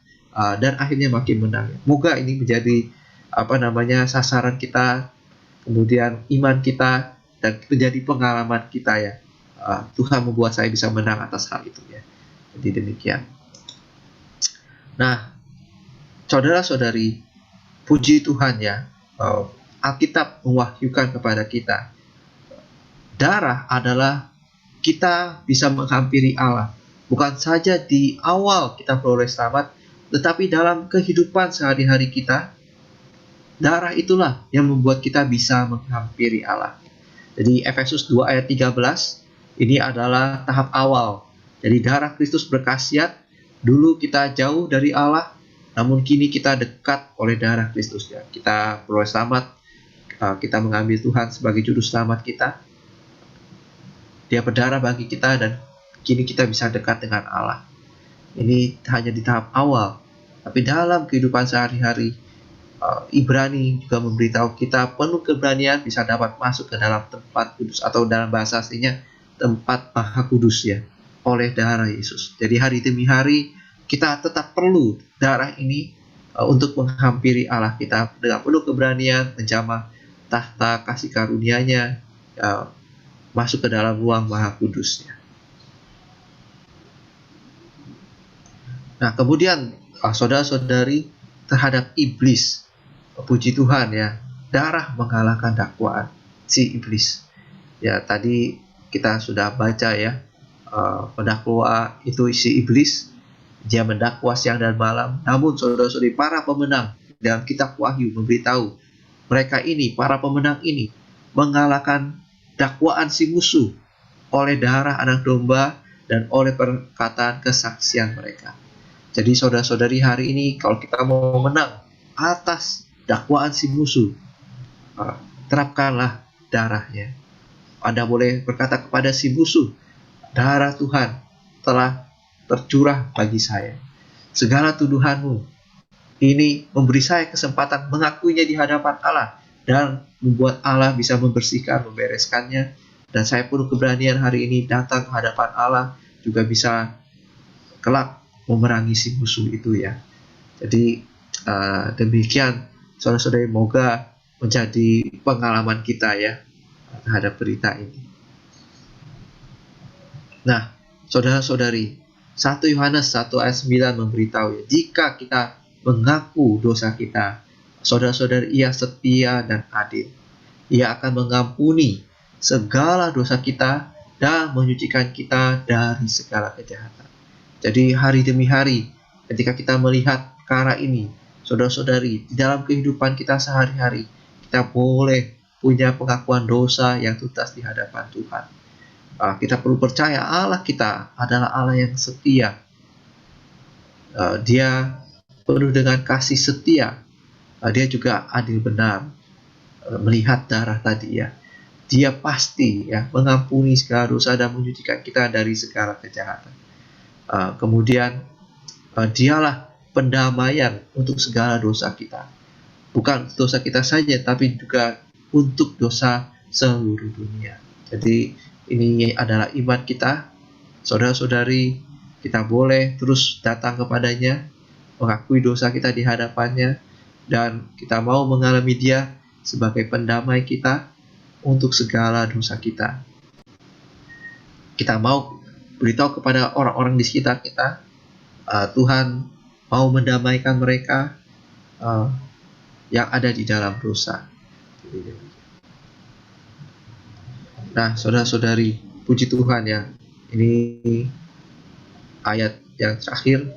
dan akhirnya makin menang. Moga ini menjadi sasaran kita, kemudian iman kita, dan menjadi pengalaman kita ya. Tuhan membuat saya bisa menang atas hal itu ya. Jadi demikian. Nah, saudara-saudari, puji Tuhan ya, Alkitab mewahyukan kepada kita, darah adalah kita bisa menghampiri Allah. Bukan saja di awal kita peroleh selamat, tetapi dalam kehidupan sehari-hari kita, darah itulah yang membuat kita bisa menghampiri Allah. Jadi Efesus 2 ayat 13, ini adalah tahap awal. Jadi darah Kristus berkhasiat, dulu kita jauh dari Allah, namun kini kita dekat oleh darah Kristus. Ya. Kita peroleh selamat, kita mengambil Tuhan sebagai juru selamat kita. Dia berdarah bagi kita dan kini kita bisa dekat dengan Allah. Ini hanya di tahap awal. Tapi dalam kehidupan sehari-hari, Ibrani juga memberitahu kita penuh keberanian bisa dapat masuk ke dalam tempat kudus, atau dalam bahasa aslinya tempat Maha Kudus ya, oleh darah Yesus. Jadi hari demi hari kita tetap perlu darah ini untuk menghampiri Allah kita dengan penuh keberanian, menjamah tahta kasih karunia-Nya, masuk ke dalam ruang Maha Kudusnya. Nah, kemudian saudara-saudari, terhadap iblis, puji Tuhan ya, darah mengalahkan dakwaan si iblis. Ya, tadi kita sudah baca ya, pendakwa itu si iblis, dia mendakwa siang dan malam. Namun saudara-saudari, para pemenang dalam kitab Wahyu memberitahu, mereka ini, para pemenang ini, mengalahkan dakwaan si musuh oleh darah anak domba dan oleh perkataan kesaksian mereka. Jadi saudara-saudari, hari ini kalau kita mau menang atas dakwaan si musuh, terapkanlah darahnya. Anda boleh berkata kepada si musuh, darah Tuhan telah tercurah bagi saya. Segala tuduhanmu ini memberi saya kesempatan mengakuinya di hadapan Allah, dan membuat Allah bisa membersihkan, membereskannya. Dan saya penuh keberanian hari ini datang ke hadapan Allah, juga bisa kelak memerangi si musuh itu ya. Jadi demikian saudara-saudari, moga menjadi pengalaman kita ya terhadap berita ini. Nah, saudara-saudari, 1 Yohanes 1 ayat 9 memberitahu ya, jika kita mengaku dosa kita, saudara-saudari, Ia setia dan adil. Ia akan mengampuni segala dosa kita dan menyucikan kita dari segala kejahatan. Jadi hari demi hari, ketika kita melihat perkara ini, saudara-saudari, di dalam kehidupan kita sehari-hari, kita boleh punya pengakuan dosa yang tuntas di hadapan Tuhan. Kita perlu percaya Allah kita adalah Allah yang setia. Dia penuh dengan kasih setia. Dia juga adil benar. Melihat darah tadi ya, Dia pasti ya mengampuni segala dosa dan menyucikan kita dari segala kejahatan. Kemudian Dialah pendamaian untuk segala dosa kita. Bukan dosa kita saja, tapi juga untuk dosa seluruh dunia. Jadi ini adalah iman kita. Saudara-saudari, kita boleh terus datang kepadanya, mengakui dosa kita di hadapannya, dan kita mau mengalami Dia sebagai pendamai kita untuk segala dosa kita. Kita mau beritahu kepada orang-orang di sekitar kita, Tuhan mau mendamaikan mereka yang ada di dalam dosa. Nah, saudara-saudari, puji Tuhan ya. Ini ayat yang terakhir,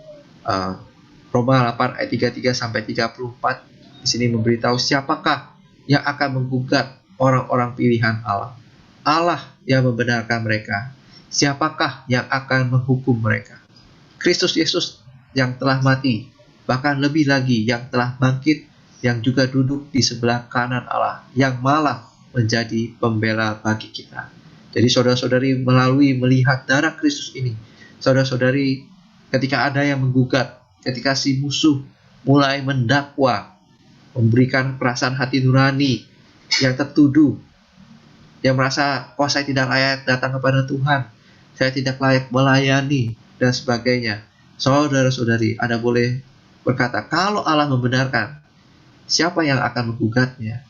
Roma 8 ayat 33 sampai 34. Di sini memberitahu siapakah yang akan menggugat orang-orang pilihan Allah. Allah yang membenarkan mereka. Siapakah yang akan menghukum mereka? Kristus Yesus yang telah mati, bahkan lebih lagi yang telah bangkit, yang juga duduk di sebelah kanan Allah, yang malah menjadi pembela bagi kita. Jadi saudara-saudari, melalui melihat darah Kristus ini, saudara-saudari, ketika ada yang menggugat, ketika si musuh mulai mendakwa, memberikan perasaan hati nurani yang tertuduh, yang merasa, oh saya tidak layak datang kepada Tuhan, saya tidak layak melayani, dan sebagainya. Saudara-saudari, Anda boleh berkata, kalau Allah membenarkan, siapa yang akan menggugatnya?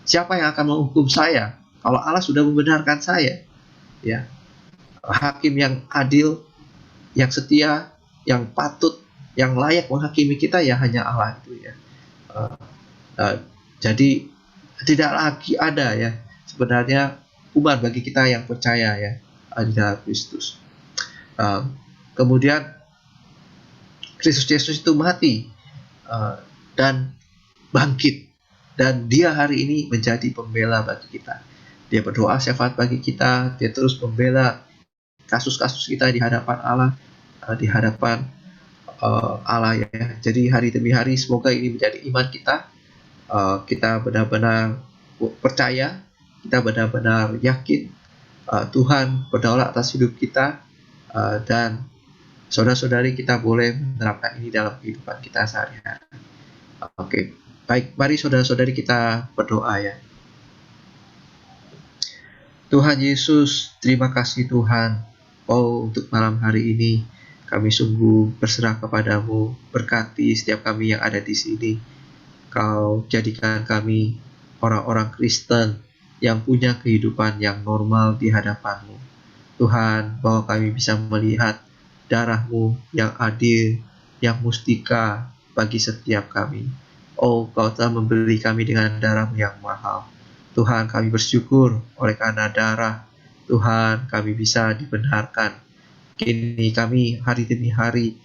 Siapa yang akan menghukum saya? Kalau Allah sudah membenarkan saya, ya, hakim yang adil, yang setia, yang patut, yang layak menghakimi kita ya hanya Allah itu ya. Uh, uh, jadi tidak lagi ada ya sebenarnya umat bagi kita yang percaya ya di dalam Kristus. Kemudian Kristus Yesus itu mati dan bangkit, dan dia hari ini menjadi pembela bagi kita. Dia berdoa syafaat bagi kita, dia terus membela kasus-kasus kita di hadapan Allah, di hadapan Allah ya. Jadi hari demi hari semoga ini menjadi iman kita. Kita benar-benar percaya, kita benar-benar yakin Tuhan berdaulat atas hidup kita, dan saudara-saudari kita boleh menerapkan ini dalam kehidupan kita sehari-hari. Oke, baik, mari saudara-saudari kita berdoa ya. Tuhan Yesus, terima kasih Tuhan, untuk malam hari ini kami sungguh berserah kepadamu. Berkati setiap kami yang ada di sini. Kau jadikan kami orang-orang Kristen yang punya kehidupan yang normal di hadapan-Mu. Tuhan, bahwa kami bisa melihat darah-Mu yang adil, yang mustika bagi setiap kami. Oh, Kau telah membeli kami dengan darah-Mu yang mahal. Tuhan, kami bersyukur oleh karena darah Tuhan kami bisa dibenarkan. Kini kami hari demi hari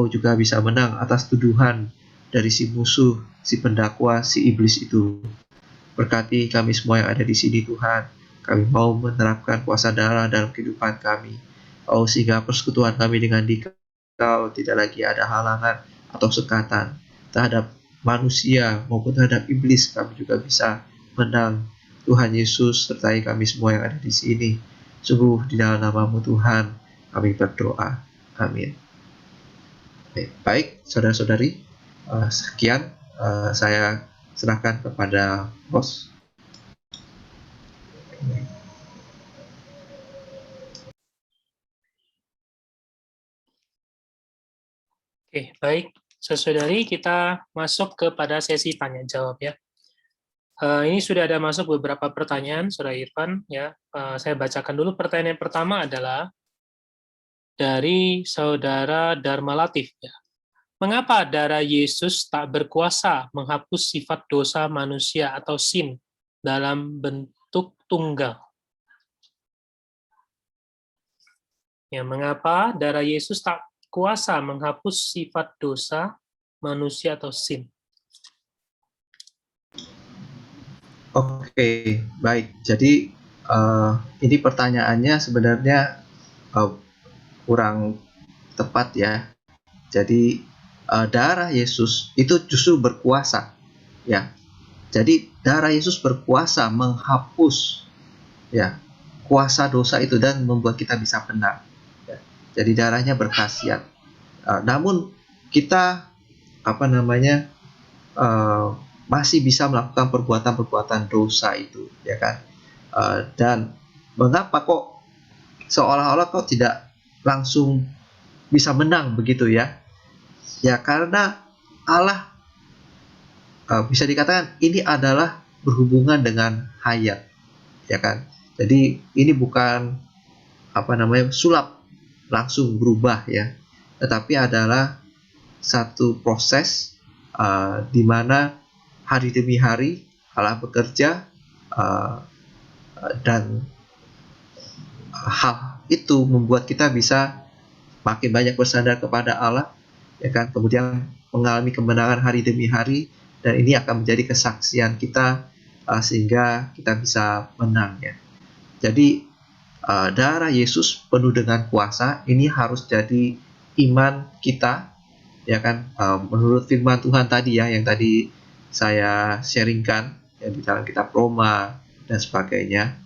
juga bisa menang atas tuduhan dari si musuh, si pendakwa, si iblis itu. Berkati kami semua yang ada di sini Tuhan. Kami mau menerapkan kuasa darah dalam kehidupan kami. Sehingga persekutuan kami dengan Dikau tidak lagi ada halangan atau sekatan terhadap manusia maupun terhadap iblis. Kami juga bisa menang. Tuhan Yesus sertai kami semua yang ada di sini. Sungguh di dalam nama-Mu Tuhan kami berdoa. Amin. Baik, saudara-saudari, sekian saya serahkan kepada bos. Oke, baik. Saudari, kita masuk kepada sesi tanya jawab ya. Ini sudah ada masuk beberapa pertanyaan, Saudara Irfan ya. Saya bacakan dulu. Pertanyaan yang pertama adalah dari Saudara Dharma Latif ya. Mengapa darah Yesus tak berkuasa menghapus sifat dosa manusia atau sin dalam bentuk tunggal? Ya, mengapa darah Yesus tak kuasa menghapus sifat dosa manusia atau sin? Oke, baik. Jadi ini pertanyaannya sebenarnya kurang tepat ya. Jadi darah Yesus itu justru berkuasa ya. Jadi darah Yesus berkuasa menghapus ya kuasa dosa itu dan membuat kita bisa benar ya. Jadi darahnya berkhasiat. Namun kita masih bisa melakukan perbuatan-perbuatan dosa itu ya kan. Dan mengapa kok seolah-olah kok tidak langsung bisa menang begitu ya? Ya karena Allah bisa dikatakan ini adalah berhubungan dengan hayat, ya kan? Jadi ini bukan sulap langsung berubah ya, tetapi adalah satu proses di mana hari demi hari Allah bekerja dan hal itu membuat kita bisa makin banyak bersandar kepada Allah, ya kan? Kemudian mengalami kemenangan hari demi hari, dan ini akan menjadi kesaksian kita sehingga kita bisa menang ya. Jadi darah Yesus penuh dengan kuasa, ini harus jadi iman kita, ya kan? Menurut firman Tuhan tadi ya, yang tadi saya sharingkan ya, di dalam kitab Roma dan sebagainya.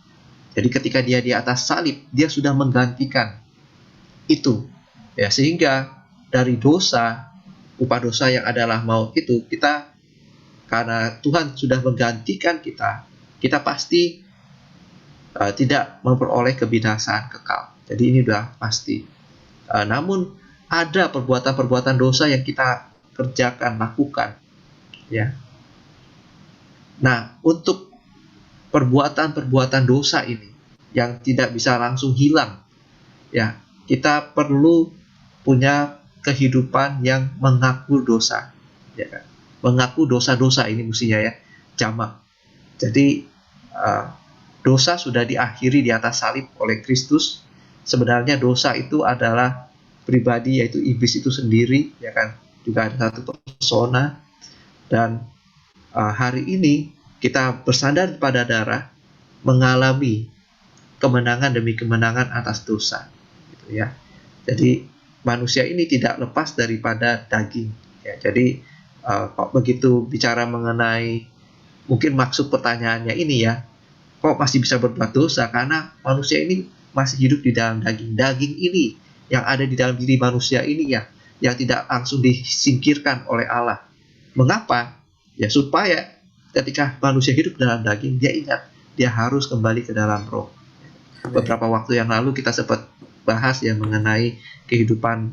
Jadi ketika dia di atas salib, dia sudah menggantikan itu ya, sehingga dari dosa upah dosa yang adalah maut itu, kita karena Tuhan sudah menggantikan kita pasti tidak memperoleh kebinasaan kekal. Jadi ini sudah pasti. Namun ada perbuatan-perbuatan dosa yang kita kerjakan, lakukan, ya. Nah, untuk perbuatan-perbuatan dosa ini yang tidak bisa langsung hilang, ya, kita perlu punya kehidupan yang mengaku dosa, ya kan? Mengaku dosa-dosa ini mestinya ya, jamak. Jadi dosa sudah diakhiri di atas salib oleh Kristus. Sebenarnya dosa itu adalah pribadi, yaitu iblis itu sendiri, ya kan? Juga ada satu persona. Dan hari ini kita bersandar pada darah, mengalami kemenangan demi kemenangan atas dosa, gitu ya. Jadi manusia ini tidak lepas daripada daging, ya. Jadi kok begitu bicara mengenai, mungkin maksud pertanyaannya ini ya, kok masih bisa berbuat dosa? Karena manusia ini masih hidup di dalam daging. Daging ini yang ada di dalam diri manusia ini ya, yang tidak langsung disingkirkan oleh Allah. Mengapa? Ya supaya ketika manusia hidup dalam daging, dia ingat dia harus kembali ke dalam roh. Beberapa waktu yang lalu kita sempat bahas ya mengenai kehidupan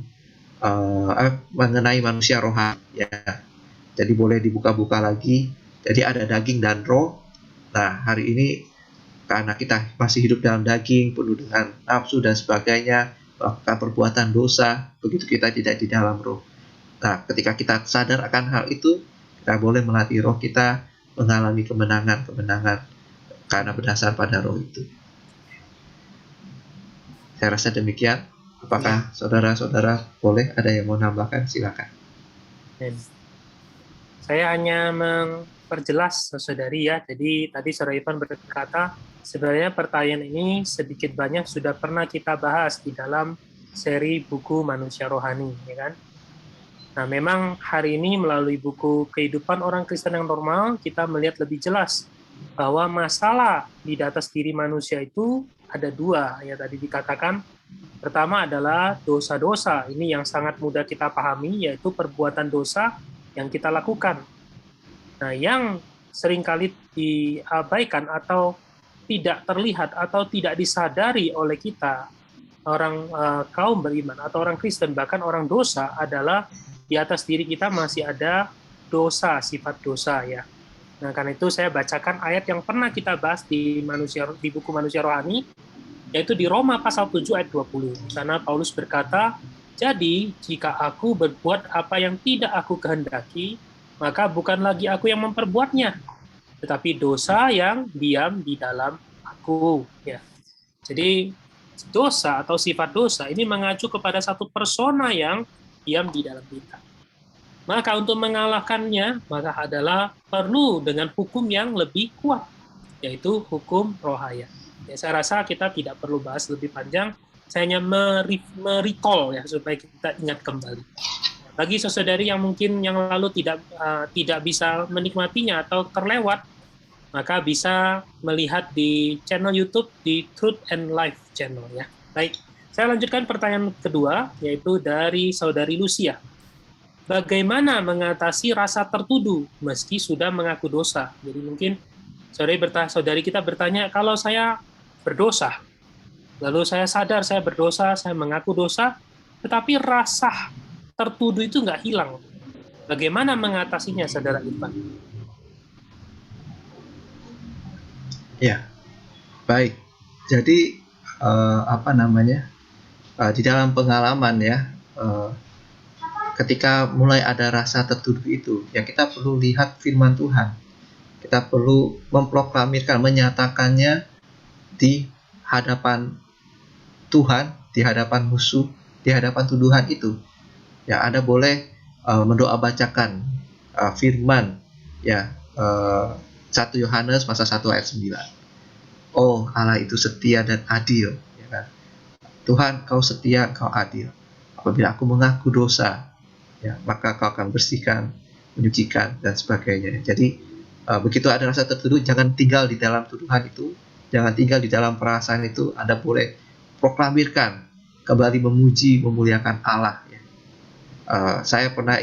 mengenai manusia rohani ya. Jadi boleh dibuka-buka lagi. Jadi ada daging dan roh. Nah, hari ini karena kita masih hidup dalam daging, penuh dengan nafsu dan sebagainya, melakukan perbuatan dosa, begitu kita tidak di dalam roh. Nah, ketika kita sadar akan hal itu, kita boleh melatih roh kita mengalami kemenangan-kemenangan karena berdasar pada roh itu. Saya rasa demikian. Apakah saudara-saudara boleh ada yang mau nambahkan? Silakan. Saya hanya memperjelas saudari ya. Jadi tadi Saudara Ivan berkata, sebenarnya pertanyaan ini sedikit banyak sudah pernah kita bahas di dalam seri buku Manusia Rohani, ya kan? Nah, memang hari ini melalui buku Kehidupan Orang Kristen yang Normal, kita melihat lebih jelas bahwa masalah di atas diri manusia itu ada dua, ya tadi dikatakan. Pertama adalah dosa-dosa. Ini yang sangat mudah kita pahami, yaitu perbuatan dosa yang kita lakukan. Nah, yang seringkali diabaikan atau tidak terlihat atau tidak disadari oleh kita, orang kaum beriman atau orang Kristen, bahkan orang dosa, adalah di atas diri kita masih ada dosa, sifat dosa ya. Nah, karena itu saya bacakan ayat yang pernah kita bahas di buku Manusia Rohani, yaitu di Roma pasal 7 ayat 20. Di sana Paulus berkata, jadi jika aku berbuat apa yang tidak aku kehendaki, maka bukan lagi aku yang memperbuatnya, tetapi dosa yang diam di dalam aku. Ya. Jadi dosa atau sifat dosa ini mengacu kepada satu persona yang diam di dalam kita. Maka untuk mengalahkannya, maka adalah perlu dengan hukum yang lebih kuat, yaitu hukum rohaya. Ya, saya rasa kita tidak perlu bahas lebih panjang, saya hanya merecall ya supaya kita ingat kembali. Bagi saudari yang mungkin yang lalu tidak bisa menikmatinya atau terlewat, maka bisa melihat di channel YouTube di Truth and Life channel ya. Baik, saya lanjutkan pertanyaan kedua, yaitu dari saudari Lucia. Bagaimana mengatasi rasa tertuduh meski sudah mengaku dosa? Jadi mungkin saudari kita bertanya, kalau saya berdosa, lalu saya sadar saya berdosa, saya mengaku dosa, tetapi rasa tertuduh itu nggak hilang. Bagaimana mengatasinya, saudara Irfan? Ya, baik. Jadi di dalam pengalaman ya, ketika mulai ada rasa tertuduh itu, ya kita perlu lihat firman Tuhan. Kita perlu memproklamirkan, menyatakannya di hadapan Tuhan, di hadapan musuh, di hadapan tuduhan itu. Ya, Anda boleh mendoa bacakan firman ya 1 Yohanes pasal 1 ayat 9. Oh, Allah itu setia dan adil, ya kan? Tuhan, kau setia, kau adil. Apabila aku mengaku dosa, ya, maka kau akan bersihkan, menyucikan, dan sebagainya. Jadi, begitu ada rasa tertuduh, jangan tinggal di dalam tuduhan itu, jangan tinggal di dalam perasaan itu. Anda boleh proklamirkan, kembali memuji, memuliakan Allah. Ya. Saya pernah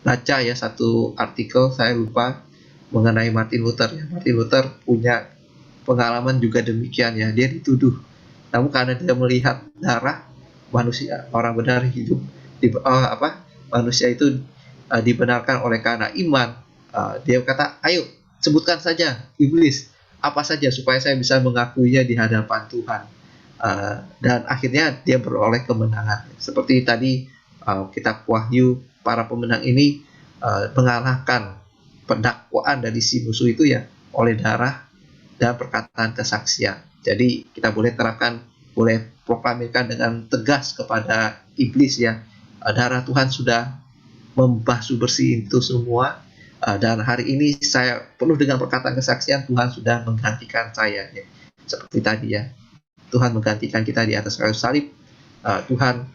baca ya satu artikel, saya lupa, mengenai Martin Luther ya. Martin Luther punya pengalaman juga demikian ya. Dia dituduh, namun karena dia melihat darah manusia, orang benar hidup manusia itu dibenarkan oleh karena iman. Dia kata, ayo sebutkan saja iblis apa saja supaya saya bisa mengakuinya di hadapan Tuhan. Dan akhirnya dia beroleh kemenangan. Seperti tadi kitab Wahyu, para pemenang ini mengalahkan pendakwaan dari si musuh itu ya oleh darah dan perkataan kesaksian. Jadi kita boleh terapkan, boleh proklamirkan dengan tegas kepada iblis ya, darah Tuhan sudah membasuh bersih itu semua. Dan hari ini saya penuh dengan perkataan kesaksian, Tuhan sudah menggantikan saya ya. Seperti tadi ya, Tuhan menggantikan kita di atas kayu salib. Tuhan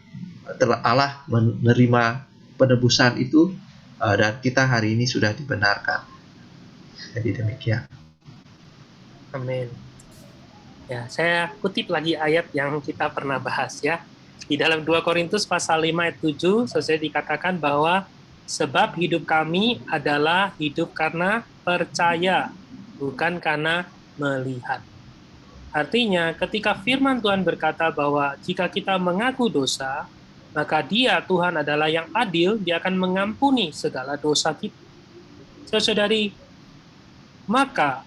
Allah menerima penebusan itu, dan kita hari ini sudah dibenarkan. Jadi demikian. Amin. Ya, saya kutip lagi ayat yang kita pernah bahas ya. Di dalam 2 Korintus pasal 5 ayat 7, selesai dikatakan bahwa sebab hidup kami adalah hidup karena percaya, bukan karena melihat. Artinya, ketika firman Tuhan berkata bahwa jika kita mengaku dosa, maka Dia, Tuhan adalah yang adil, Dia akan mengampuni segala dosa kita. Saudari, maka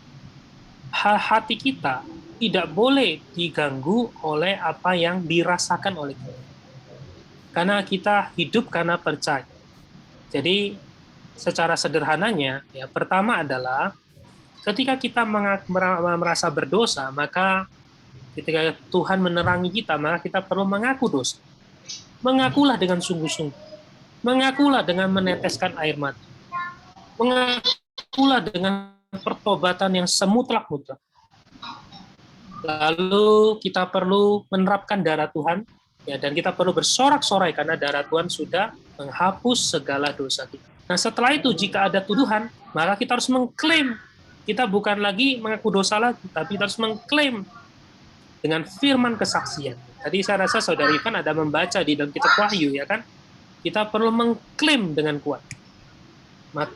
hati kita tidak boleh diganggu oleh apa yang dirasakan oleh kita. Karena kita hidup karena percaya. Jadi, secara sederhananya, ya, pertama adalah ketika kita merasa berdosa, maka ketika Tuhan menerangi kita, maka kita perlu mengaku dosa. Mengakulah dengan sungguh-sungguh. Mengakulah dengan meneteskan air mata. Mengakulah dengan pertobatan yang semutlak-mutlak. Lalu kita perlu menerapkan darah Tuhan, ya, dan kita perlu bersorak-sorai karena darah Tuhan sudah menghapus segala dosa kita. Nah, setelah itu jika ada tuduhan, maka kita harus mengklaim. Kita bukan lagi mengaku dosa lagi, tapi kita harus mengklaim dengan firman kesaksian. Tadi saya rasa Saudara Ivan ada membaca di dalam kitab Wahyu, ya kan? Kita perlu mengklaim dengan kuat.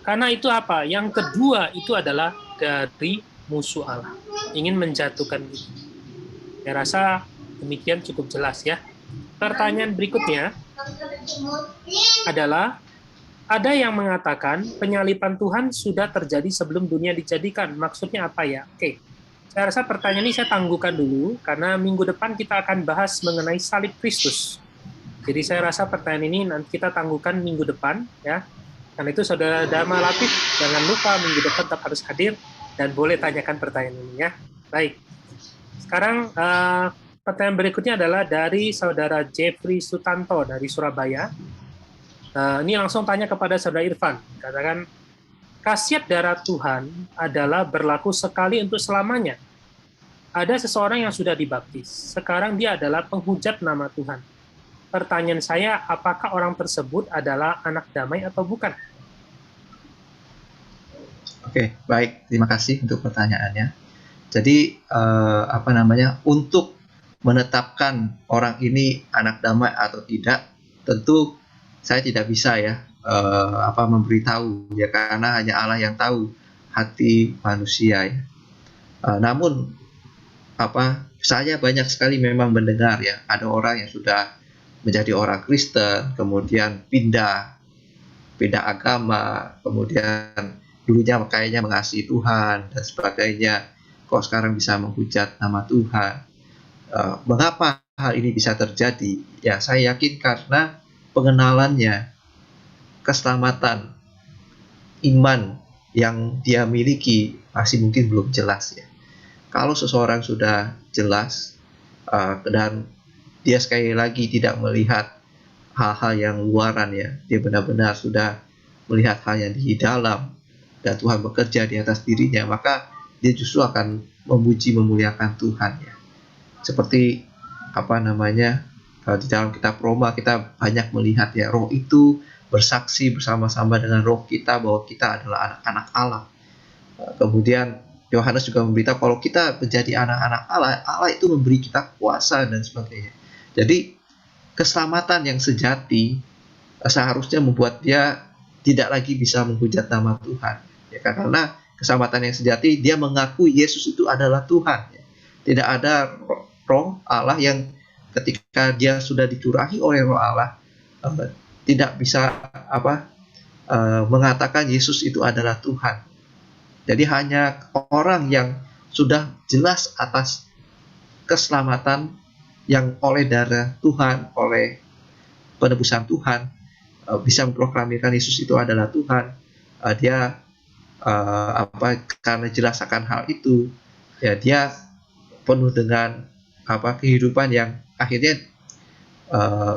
Karena itu apa? Yang kedua itu adalah dari musuh Allah. Ingin menjatuhkan kita. Saya rasa demikian cukup jelas ya. Pertanyaan berikutnya adalah, ada yang mengatakan penyaliban Tuhan sudah terjadi sebelum dunia dijadikan. Maksudnya apa ya? Oke. Saya rasa pertanyaan ini saya tangguhkan dulu, karena minggu depan kita akan bahas mengenai salib Kristus. Jadi saya rasa pertanyaan ini nanti kita tangguhkan minggu depan, ya. Karena itu Saudara Dharma Latif, jangan lupa minggu depan tetap harus hadir, dan boleh tanyakan pertanyaan ini, ya. Baik. Sekarang pertanyaan berikutnya adalah dari Saudara Jeffrey Sutanto dari Surabaya. Ini langsung tanya kepada Saudara Irfan. Katakan, khasiat darah Tuhan adalah berlaku sekali untuk selamanya. Ada seseorang yang sudah dibaptis. Sekarang dia adalah penghujat nama Tuhan. Pertanyaan saya, apakah orang tersebut adalah anak damai atau bukan? Oke, baik. Terima kasih untuk pertanyaannya. Jadi, untuk menetapkan orang ini anak damai atau tidak, tentu saya tidak bisa ya memberitahu ya, karena hanya Allah yang tahu hati manusia ya. Namun saya banyak sekali memang mendengar ya, ada orang yang sudah menjadi orang Kristen, kemudian pindah agama, kemudian dulunya kayaknya mengasihi Tuhan dan sebagainya, kok sekarang bisa menghujat nama Tuhan. Mengapa hal ini bisa terjadi? Ya, saya yakin karena pengenalannya, keselamatan, iman yang dia miliki masih mungkin belum jelas ya. Kalau seseorang sudah jelas, dan dia sekali lagi tidak melihat hal-hal yang luaran ya, dia benar-benar sudah melihat hal yang di dalam, dan Tuhan bekerja di atas dirinya, maka dia justru akan memuji memuliakan Tuhan ya. Seperti di dalam kitab Roma kita banyak melihat ya, Roh itu bersaksi bersama-sama dengan roh kita bahwa kita adalah anak-anak Allah. Kemudian Yohanes juga memberitahu kalau kita menjadi anak-anak Allah, Allah itu memberi kita kuasa dan sebagainya. Jadi keselamatan yang sejati seharusnya membuat dia tidak lagi bisa menghujat nama Tuhan. Ya kan? Karena keselamatan yang sejati dia mengakui Yesus itu adalah Tuhan. Ya. Tidak ada roh Allah yang ketika dia sudah dicurahi oleh roh Allah tidak bisa mengatakan Yesus itu adalah Tuhan. Jadi hanya orang yang sudah jelas atas keselamatan yang oleh darah Tuhan, oleh penebusan Tuhan, bisa memproklamirkan Yesus itu adalah Tuhan. Dia karena jelas akan hal itu, ya dia penuh dengan kehidupan yang akhirnya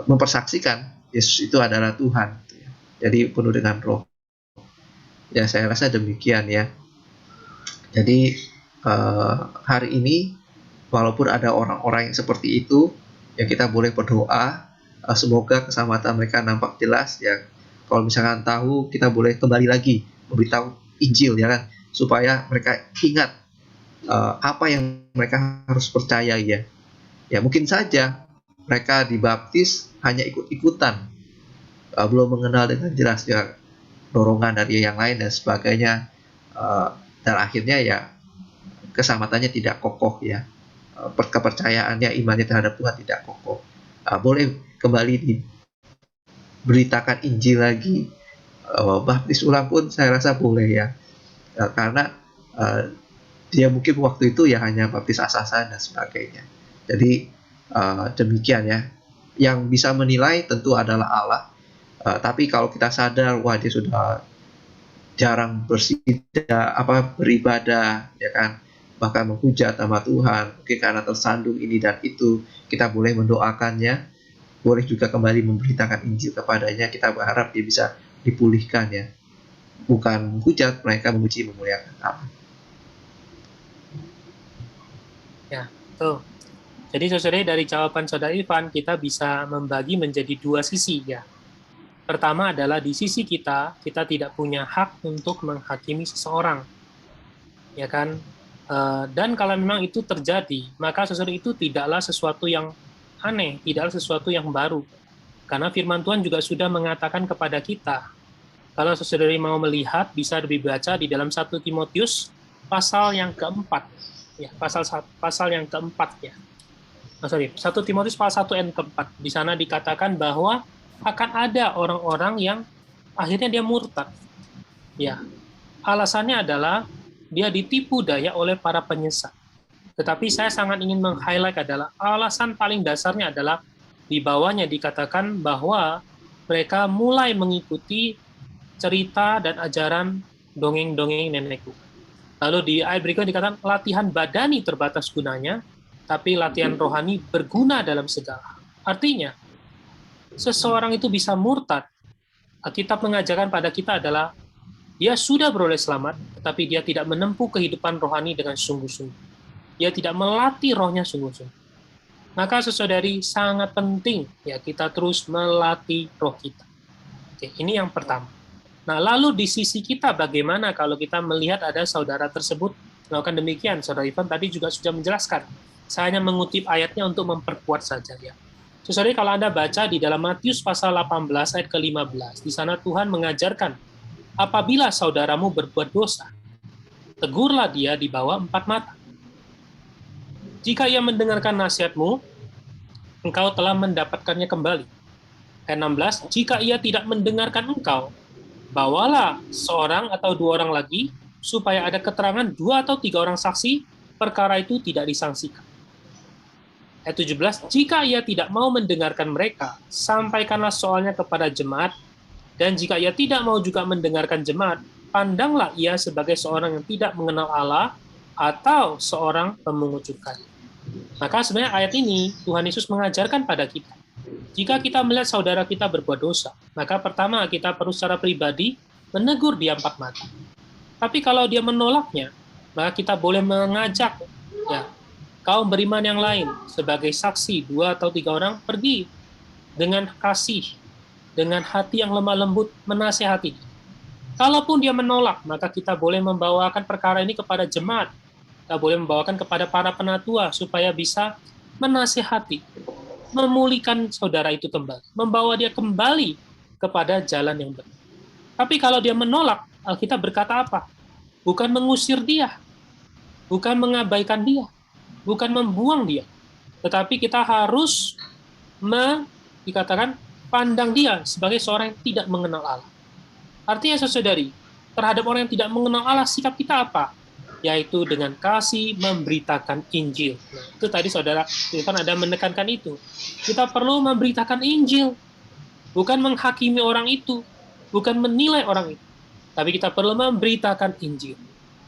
mempersaksikan Yesus itu adalah Tuhan. Jadi penuh dengan roh. Ya saya rasa demikian ya. Jadi hari ini walaupun ada orang-orang yang seperti itu, ya kita boleh berdoa semoga keselamatan mereka nampak jelas ya. Kalau misalkan tahu, kita boleh kembali lagi memberitahu Injil ya kan, supaya mereka ingat apa yang mereka harus percaya ya. Ya mungkin saja mereka dibaptis hanya ikut-ikutan, belum mengenal dengan jelas ya dorongan dari yang lain dan sebagainya, dan akhirnya ya keselamatannya tidak kokoh ya, kepercayaannya, imannya terhadap Tuhan tidak kokoh. Boleh kembali diberitakan Injil lagi, baptis ulang pun saya rasa boleh ya, karena dia mungkin waktu itu ya hanya baptis asal-asalan dan sebagainya. Jadi demikian ya. Yang bisa menilai tentu adalah Allah. Tapi kalau kita sadar, wah dia sudah jarang beribadah, ya kan, bahkan menghujat nama Tuhan, mungkin karena tersandung ini dan itu, kita boleh mendoakannya, boleh juga kembali memberitakan Injil kepadanya. Kita berharap dia bisa dipulihkan ya, bukan menghujat, mereka memuji memuliakan Allah. Ya, tuh. Jadi saudara, dari jawaban saudara Ivan, kita bisa membagi menjadi dua sisi ya. Pertama adalah di sisi kita tidak punya hak untuk menghakimi seseorang, ya kan? Dan kalau memang itu terjadi, maka saudara itu tidaklah sesuatu yang aneh, tidaklah sesuatu yang baru. Karena firman Tuhan juga sudah mengatakan kepada kita. Kalau saudara mau melihat, bisa dibaca di dalam 1 Timotius pasal yang keempat. Ya, pasal yang keempat ya. 1 Timotius pasal 1 ayat keempat. Di sana dikatakan bahwa akan ada orang-orang yang akhirnya dia murtad. Ya. Alasannya adalah dia ditipu daya oleh para penyesat. Tetapi saya sangat ingin meng-highlight adalah alasan paling dasarnya adalah di bawahnya dikatakan bahwa mereka mulai mengikuti cerita dan ajaran dongeng-dongeng nenekku. Lalu di ayat berikutnya dikatakan latihan badani terbatas gunanya, tapi latihan rohani berguna dalam segala. Artinya, seseorang itu bisa murtad. Alkitab mengajarkan pada kita adalah dia sudah beroleh selamat, tetapi dia tidak menempuh kehidupan rohani dengan sungguh-sungguh. Dia tidak melatih rohnya sungguh-sungguh. Maka saudari sangat penting ya kita terus melatih roh kita. Oke, ini yang pertama. Nah, lalu di sisi kita bagaimana kalau kita melihat ada saudara tersebut melakukan demikian? Saudara Ivan tadi juga sudah menjelaskan. Saya hanya mengutip ayatnya untuk memperkuat saja ya. Saudari, kalau Anda baca di dalam Matius pasal 18 ayat ke-15, di sana Tuhan mengajarkan, apabila saudaramu berbuat dosa, tegurlah dia di bawah 4 mata. Jika ia mendengarkan nasihatmu, engkau telah mendapatkannya kembali. Ayat 16, jika ia tidak mendengarkan engkau, bawalah seorang atau 2 orang lagi, supaya ada keterangan 2 atau 3 orang saksi, perkara itu tidak disangsikan. Ayat 17, jika ia tidak mau mendengarkan mereka, sampaikanlah soalnya kepada jemaat, dan jika ia tidak mau juga mendengarkan jemaat, pandanglah ia sebagai seorang yang tidak mengenal Allah, atau seorang pemungut cukai. Maka sebenarnya ayat ini, Tuhan Yesus mengajarkan pada kita, jika kita melihat saudara kita berbuat dosa, maka pertama kita perlu secara pribadi menegur dia 4 mata. Tapi kalau dia menolaknya, maka kita boleh mengajak ya, kaum beriman yang lain sebagai saksi 2 atau 3 orang pergi dengan kasih, dengan hati yang lemah lembut menasihati. Kalaupun dia menolak, maka kita boleh membawakan perkara ini kepada jemaat. Kita boleh membawakan kepada para penatua supaya bisa menasihati, memulihkan saudara itu kembali, membawa dia kembali kepada jalan yang benar. Tapi kalau dia menolak, Alkitab berkata apa? Bukan mengusir dia, bukan mengabaikan dia, bukan membuang dia, tetapi kita harus dikatakan pandang dia sebagai seorang yang tidak mengenal Allah. Artinya, saudari, terhadap orang yang tidak mengenal Allah, sikap kita apa? Yaitu dengan kasih memberitakan Injil. Nah, itu tadi saudara Irfan ada menekankan itu. Kita perlu memberitakan Injil, bukan menghakimi orang itu, bukan menilai orang itu, tapi kita perlu memberitakan Injil.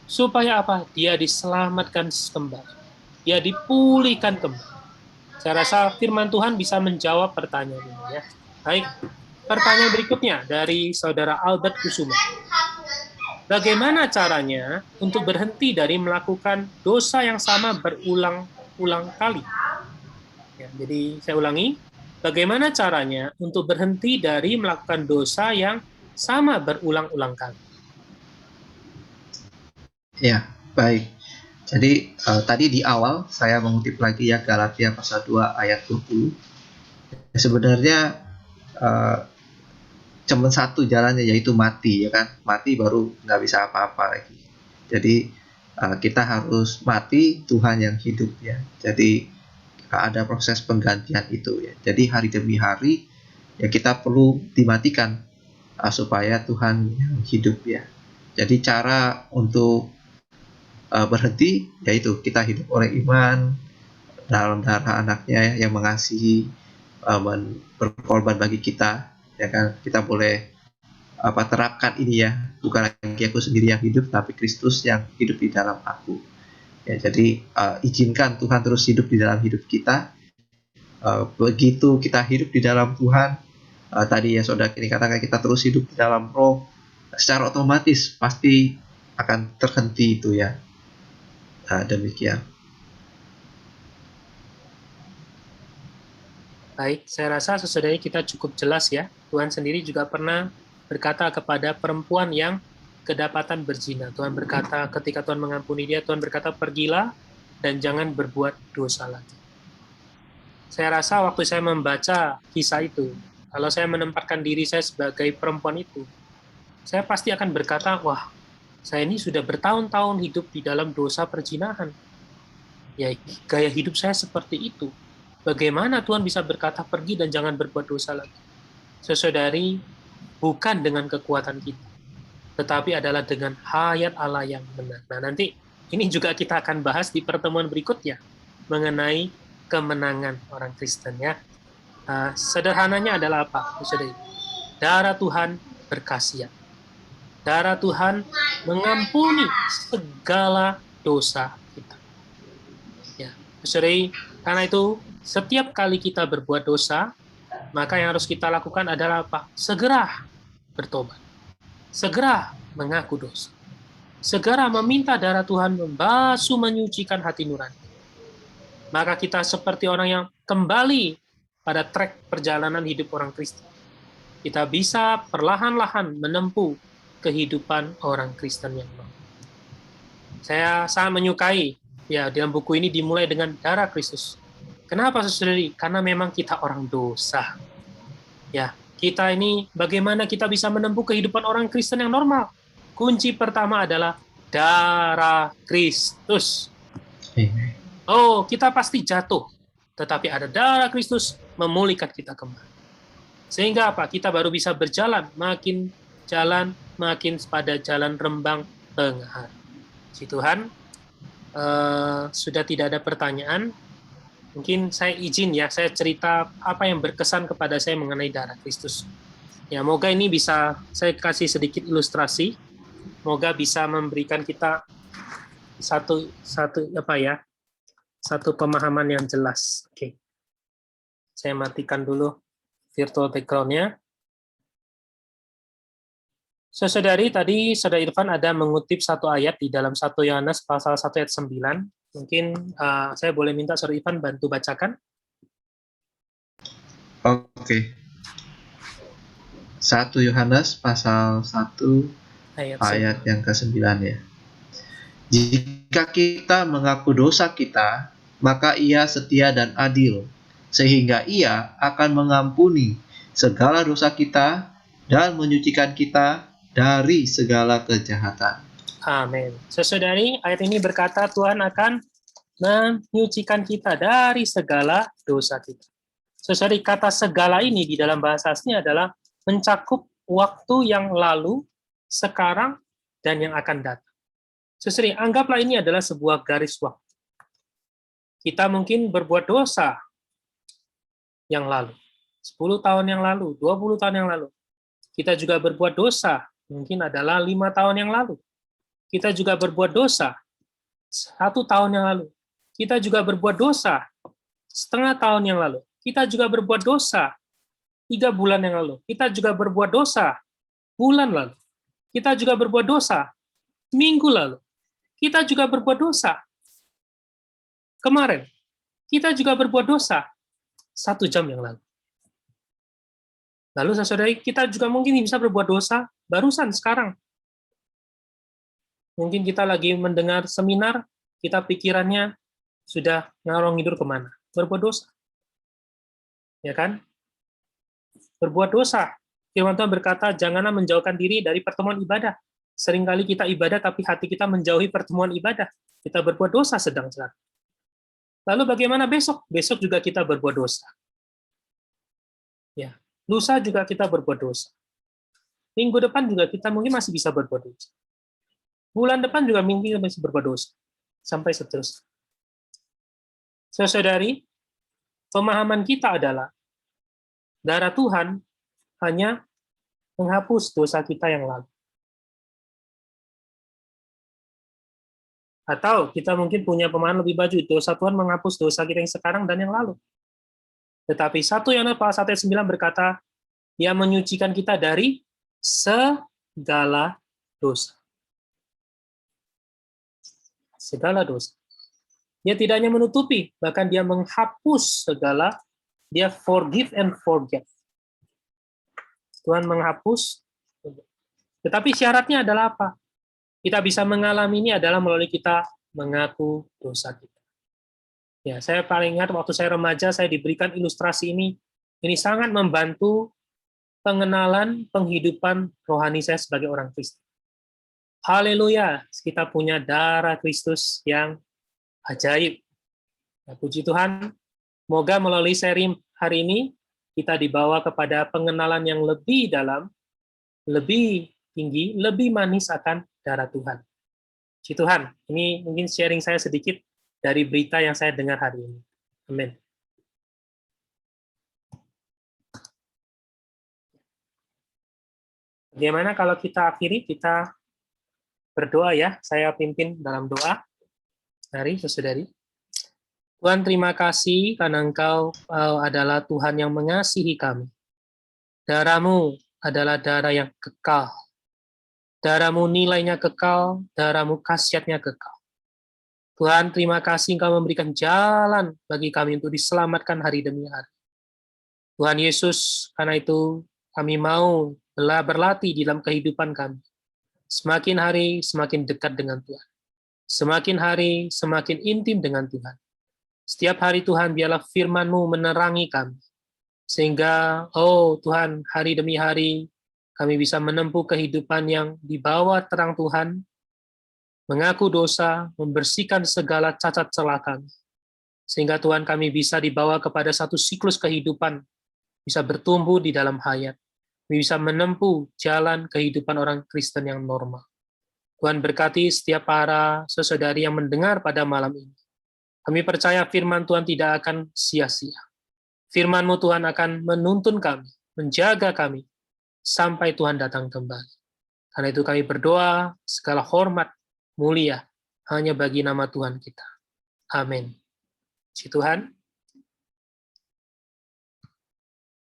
Supaya apa? Dia diselamatkan kembali. Dia dipulihkan kembali. Saya rasa firman Tuhan bisa menjawab pertanyaan ini, ya. Baik, pertanyaan berikutnya dari saudara Albert Kusuma. Bagaimana caranya untuk berhenti dari melakukan dosa yang sama berulang-ulang kali? Ya, jadi saya ulangi, bagaimana caranya untuk berhenti dari melakukan dosa yang sama berulang-ulang kali? Ya, baik. Jadi tadi di awal saya mengutip lagi ya Galatia pasal 2 ayat 20. Sebenarnya cuma satu jalannya, yaitu mati, ya kan? Mati baru nggak bisa apa-apa lagi. Jadi kita harus mati, Tuhan yang hidup, ya. Jadi ada proses penggantian itu, ya. Jadi hari demi hari ya kita perlu dimatikan supaya Tuhan yang hidup, ya. Jadi cara untuk berhenti yaitu kita hidup oleh iman dalam darah anaknya, ya, yang mengasihi, berkorban bagi kita, ya kan? Kita boleh terapkan ini, ya, bukan lagi aku sendiri yang hidup, tapi Kristus yang hidup di dalam aku, ya. Jadi izinkan Tuhan terus hidup di dalam hidup kita. Begitu kita hidup di dalam Tuhan, tadi ya saudara ini katakan kita terus hidup di dalam Roh, secara otomatis pasti akan terhenti itu, ya. Demikian. Baik, saya rasa sesudah kita cukup jelas, ya. Tuhan sendiri juga pernah berkata kepada perempuan yang kedapatan berzina. Tuhan berkata ketika Tuhan mengampuni dia, Tuhan berkata, pergilah dan jangan berbuat dosa lagi. Saya rasa waktu saya membaca kisah itu, kalau saya menempatkan diri saya sebagai perempuan itu, saya pasti akan berkata, wah, saya ini sudah bertahun-tahun hidup di dalam dosa perzinahan. Ya, gaya hidup saya seperti itu. Bagaimana Tuhan bisa berkata pergi dan jangan berbuat dosa lagi? Saudari, bukan dengan kekuatan kita, tetapi adalah dengan hayat Allah yang benar. Nah, nanti ini juga kita akan bahas di pertemuan berikutnya mengenai kemenangan orang Kristen, ya. Sederhananya adalah apa, saudari? Darah Tuhan berkhasiat. Darah Tuhan mengampuni segala dosa kita. Ya, saudari, karena itu setiap kali kita berbuat dosa, maka yang harus kita lakukan adalah apa? Segera bertobat. Segera mengaku dosa. Segera meminta darah Tuhan membasuh, menyucikan hati nurani. Maka kita seperti orang yang kembali pada trek perjalanan hidup orang Kristen. Kita bisa perlahan-lahan menempuh kehidupan orang Kristen yang baru. Saya sangat menyukai, ya, dalam buku ini dimulai dengan darah Kristus. Kenapa, saudari? Karena memang kita orang dosa. Ya, kita ini bagaimana kita bisa menempuh kehidupan orang Kristen yang normal? Kunci pertama adalah darah Kristus. Oh, kita pasti jatuh, tetapi ada darah Kristus memulihkan kita kembali. Sehingga apa? Kita baru bisa berjalan, makin jalan, makin pada jalan rembang pengharapan. Si Tuhan, sudah tidak ada pertanyaan. Mungkin saya izin, ya, saya cerita apa yang berkesan kepada saya mengenai darah Kristus. Ya, moga ini bisa saya kasih sedikit ilustrasi. Moga bisa memberikan kita satu pemahaman yang jelas. Oke. Saya matikan dulu virtual background-nya. Saudari, tadi Saudara Irfan ada mengutip satu ayat di dalam 1 Yohanes pasal 1 ayat 9. Mungkin saya boleh minta Saudara Irfan bantu bacakan. Oke. 1 Yohanes pasal 1 ayat yang ke-9, ya. Jika kita mengaku dosa kita, maka Ia setia dan adil, sehingga Ia akan mengampuni segala dosa kita dan menyucikan kita dari segala kejahatan. Amin. Saudari, ayat ini berkata Tuhan akan menyucikan kita dari segala dosa kita. Saudari, kata segala ini di dalam bahasa aslinya adalah mencakup waktu yang lalu, sekarang, dan yang akan datang. Saudari, anggaplah ini adalah sebuah garis waktu. Kita mungkin berbuat dosa yang lalu, 10 tahun yang lalu, 20 tahun yang lalu. Kita juga berbuat dosa, mungkin adalah 5 tahun yang lalu. Kita juga berbuat dosa 1 tahun yang lalu. Kita juga berbuat dosa setengah tahun yang lalu. Kita juga berbuat dosa 3 bulan yang lalu. Kita juga berbuat dosa bulan lalu. Kita juga berbuat dosa minggu lalu. Kita juga berbuat dosa kemarin. Kita juga berbuat dosa 1 jam yang lalu. Lalu saudari, kita juga mungkin bisa berbuat dosa barusan sekarang. Mungkin kita lagi mendengar seminar, kita pikirannya sudah ngalor ngidur kemana? Berbuat dosa. Ya kan? Berbuat dosa. Firman Tuhan berkata, janganlah menjauhkan diri dari pertemuan ibadah. Seringkali kita ibadah, tapi hati kita menjauhi pertemuan ibadah. Kita berbuat dosa sedang-sedang. Lalu bagaimana besok? Besok juga kita berbuat dosa. Ya, lusa juga kita berbuat dosa. Minggu depan juga kita mungkin masih bisa berbuat dosa. Bulan depan juga mungkin masih berbuat dosa. Sampai seterusnya. Saudari, pemahaman kita adalah darah Tuhan hanya menghapus dosa kita yang lalu. Atau kita mungkin punya pemahaman lebih baju, dosa Tuhan menghapus dosa kita yang sekarang dan yang lalu. Tetapi 1 Yohanes pasal 1 ayat 9 berkata, Dia menyucikan kita dari segala dosa. Segala dosa. Dia tidak hanya menutupi, bahkan dia menghapus segala, dia forgive and forget. Tuhan menghapus, tetapi syaratnya adalah apa? Kita bisa mengalami ini adalah melalui kita mengaku dosa kita. Ya, saya paling ingat waktu saya remaja, saya diberikan ilustrasi ini. Ini sangat membantu pengenalan penghidupan rohani saya sebagai orang Kristen. Haleluya, kita punya darah Kristus yang ajaib. Ya, puji Tuhan, semoga melalui seri hari ini, kita dibawa kepada pengenalan yang lebih dalam, lebih tinggi, lebih manis akan darah Tuhan. Puji Tuhan, ini mungkin sharing saya sedikit dari berita yang saya dengar hari ini. Amin. Bagaimana kalau kita akhiri, kita berdoa ya, saya pimpin dalam doa. Mari, saudari. Tuhan, terima kasih karena Engkau adalah Tuhan yang mengasihi kami. Darah-Mu adalah darah yang kekal. Darah-Mu nilainya kekal, darah-Mu khasiatnya kekal. Tuhan, terima kasih Engkau memberikan jalan bagi kami untuk diselamatkan hari demi hari. Tuhan Yesus, karena itu kami mau berlatih dalam kehidupan kami. Semakin hari, semakin dekat dengan Tuhan. Semakin hari, semakin intim dengan Tuhan. Setiap hari Tuhan, biarlah firman-Mu menerangi kami. Sehingga, oh Tuhan, hari demi hari, kami bisa menempuh kehidupan yang di bawah terang Tuhan, mengaku dosa, membersihkan segala cacat celah kami. Sehingga Tuhan, kami bisa dibawa kepada satu siklus kehidupan, bisa bertumbuh di dalam hayat. Kami bisa menempuh jalan kehidupan orang Kristen yang normal. Tuhan berkati setiap para saudari yang mendengar pada malam ini. Kami percaya firman Tuhan tidak akan sia-sia. Firman-Mu Tuhan akan menuntun kami, menjaga kami, sampai Tuhan datang kembali. Karena itu kami berdoa, segala hormat, mulia, hanya bagi nama Tuhan kita. Amin. Puji Tuhan.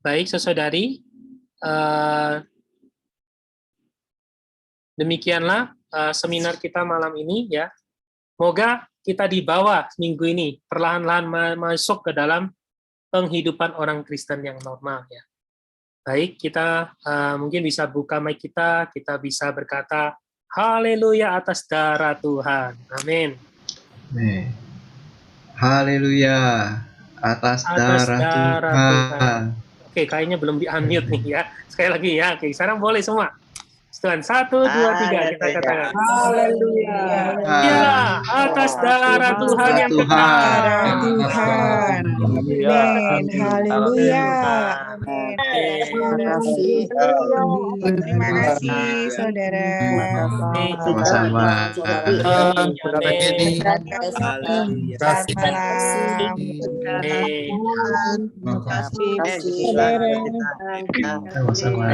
Baik, saudari, demikianlah seminar kita malam ini ya. Semoga kita dibawa minggu ini perlahan-lahan masuk ke dalam penghidupan orang Kristen yang normal ya. Baik, kita mungkin bisa buka mic kita bisa berkata haleluya atas darah Tuhan. Amin. Haleluya atas darah Tuhan. Oke, kayaknya belum di-unmute nih ya. Sekali lagi ya. Oke, sekarang boleh semua. Tuhan, 1, 2, 3, kita angkat tangan. Haleluya. Ya, atas darah Tuhan yang Tuhan. Darah kekal. Tuhan. Amin. Haleluya. Amin. Terima kasih. Terima kasih, saudara. Sama-sama. Amin. Selamat malam. Amin. Terima kasih, saudara. Sama-sama.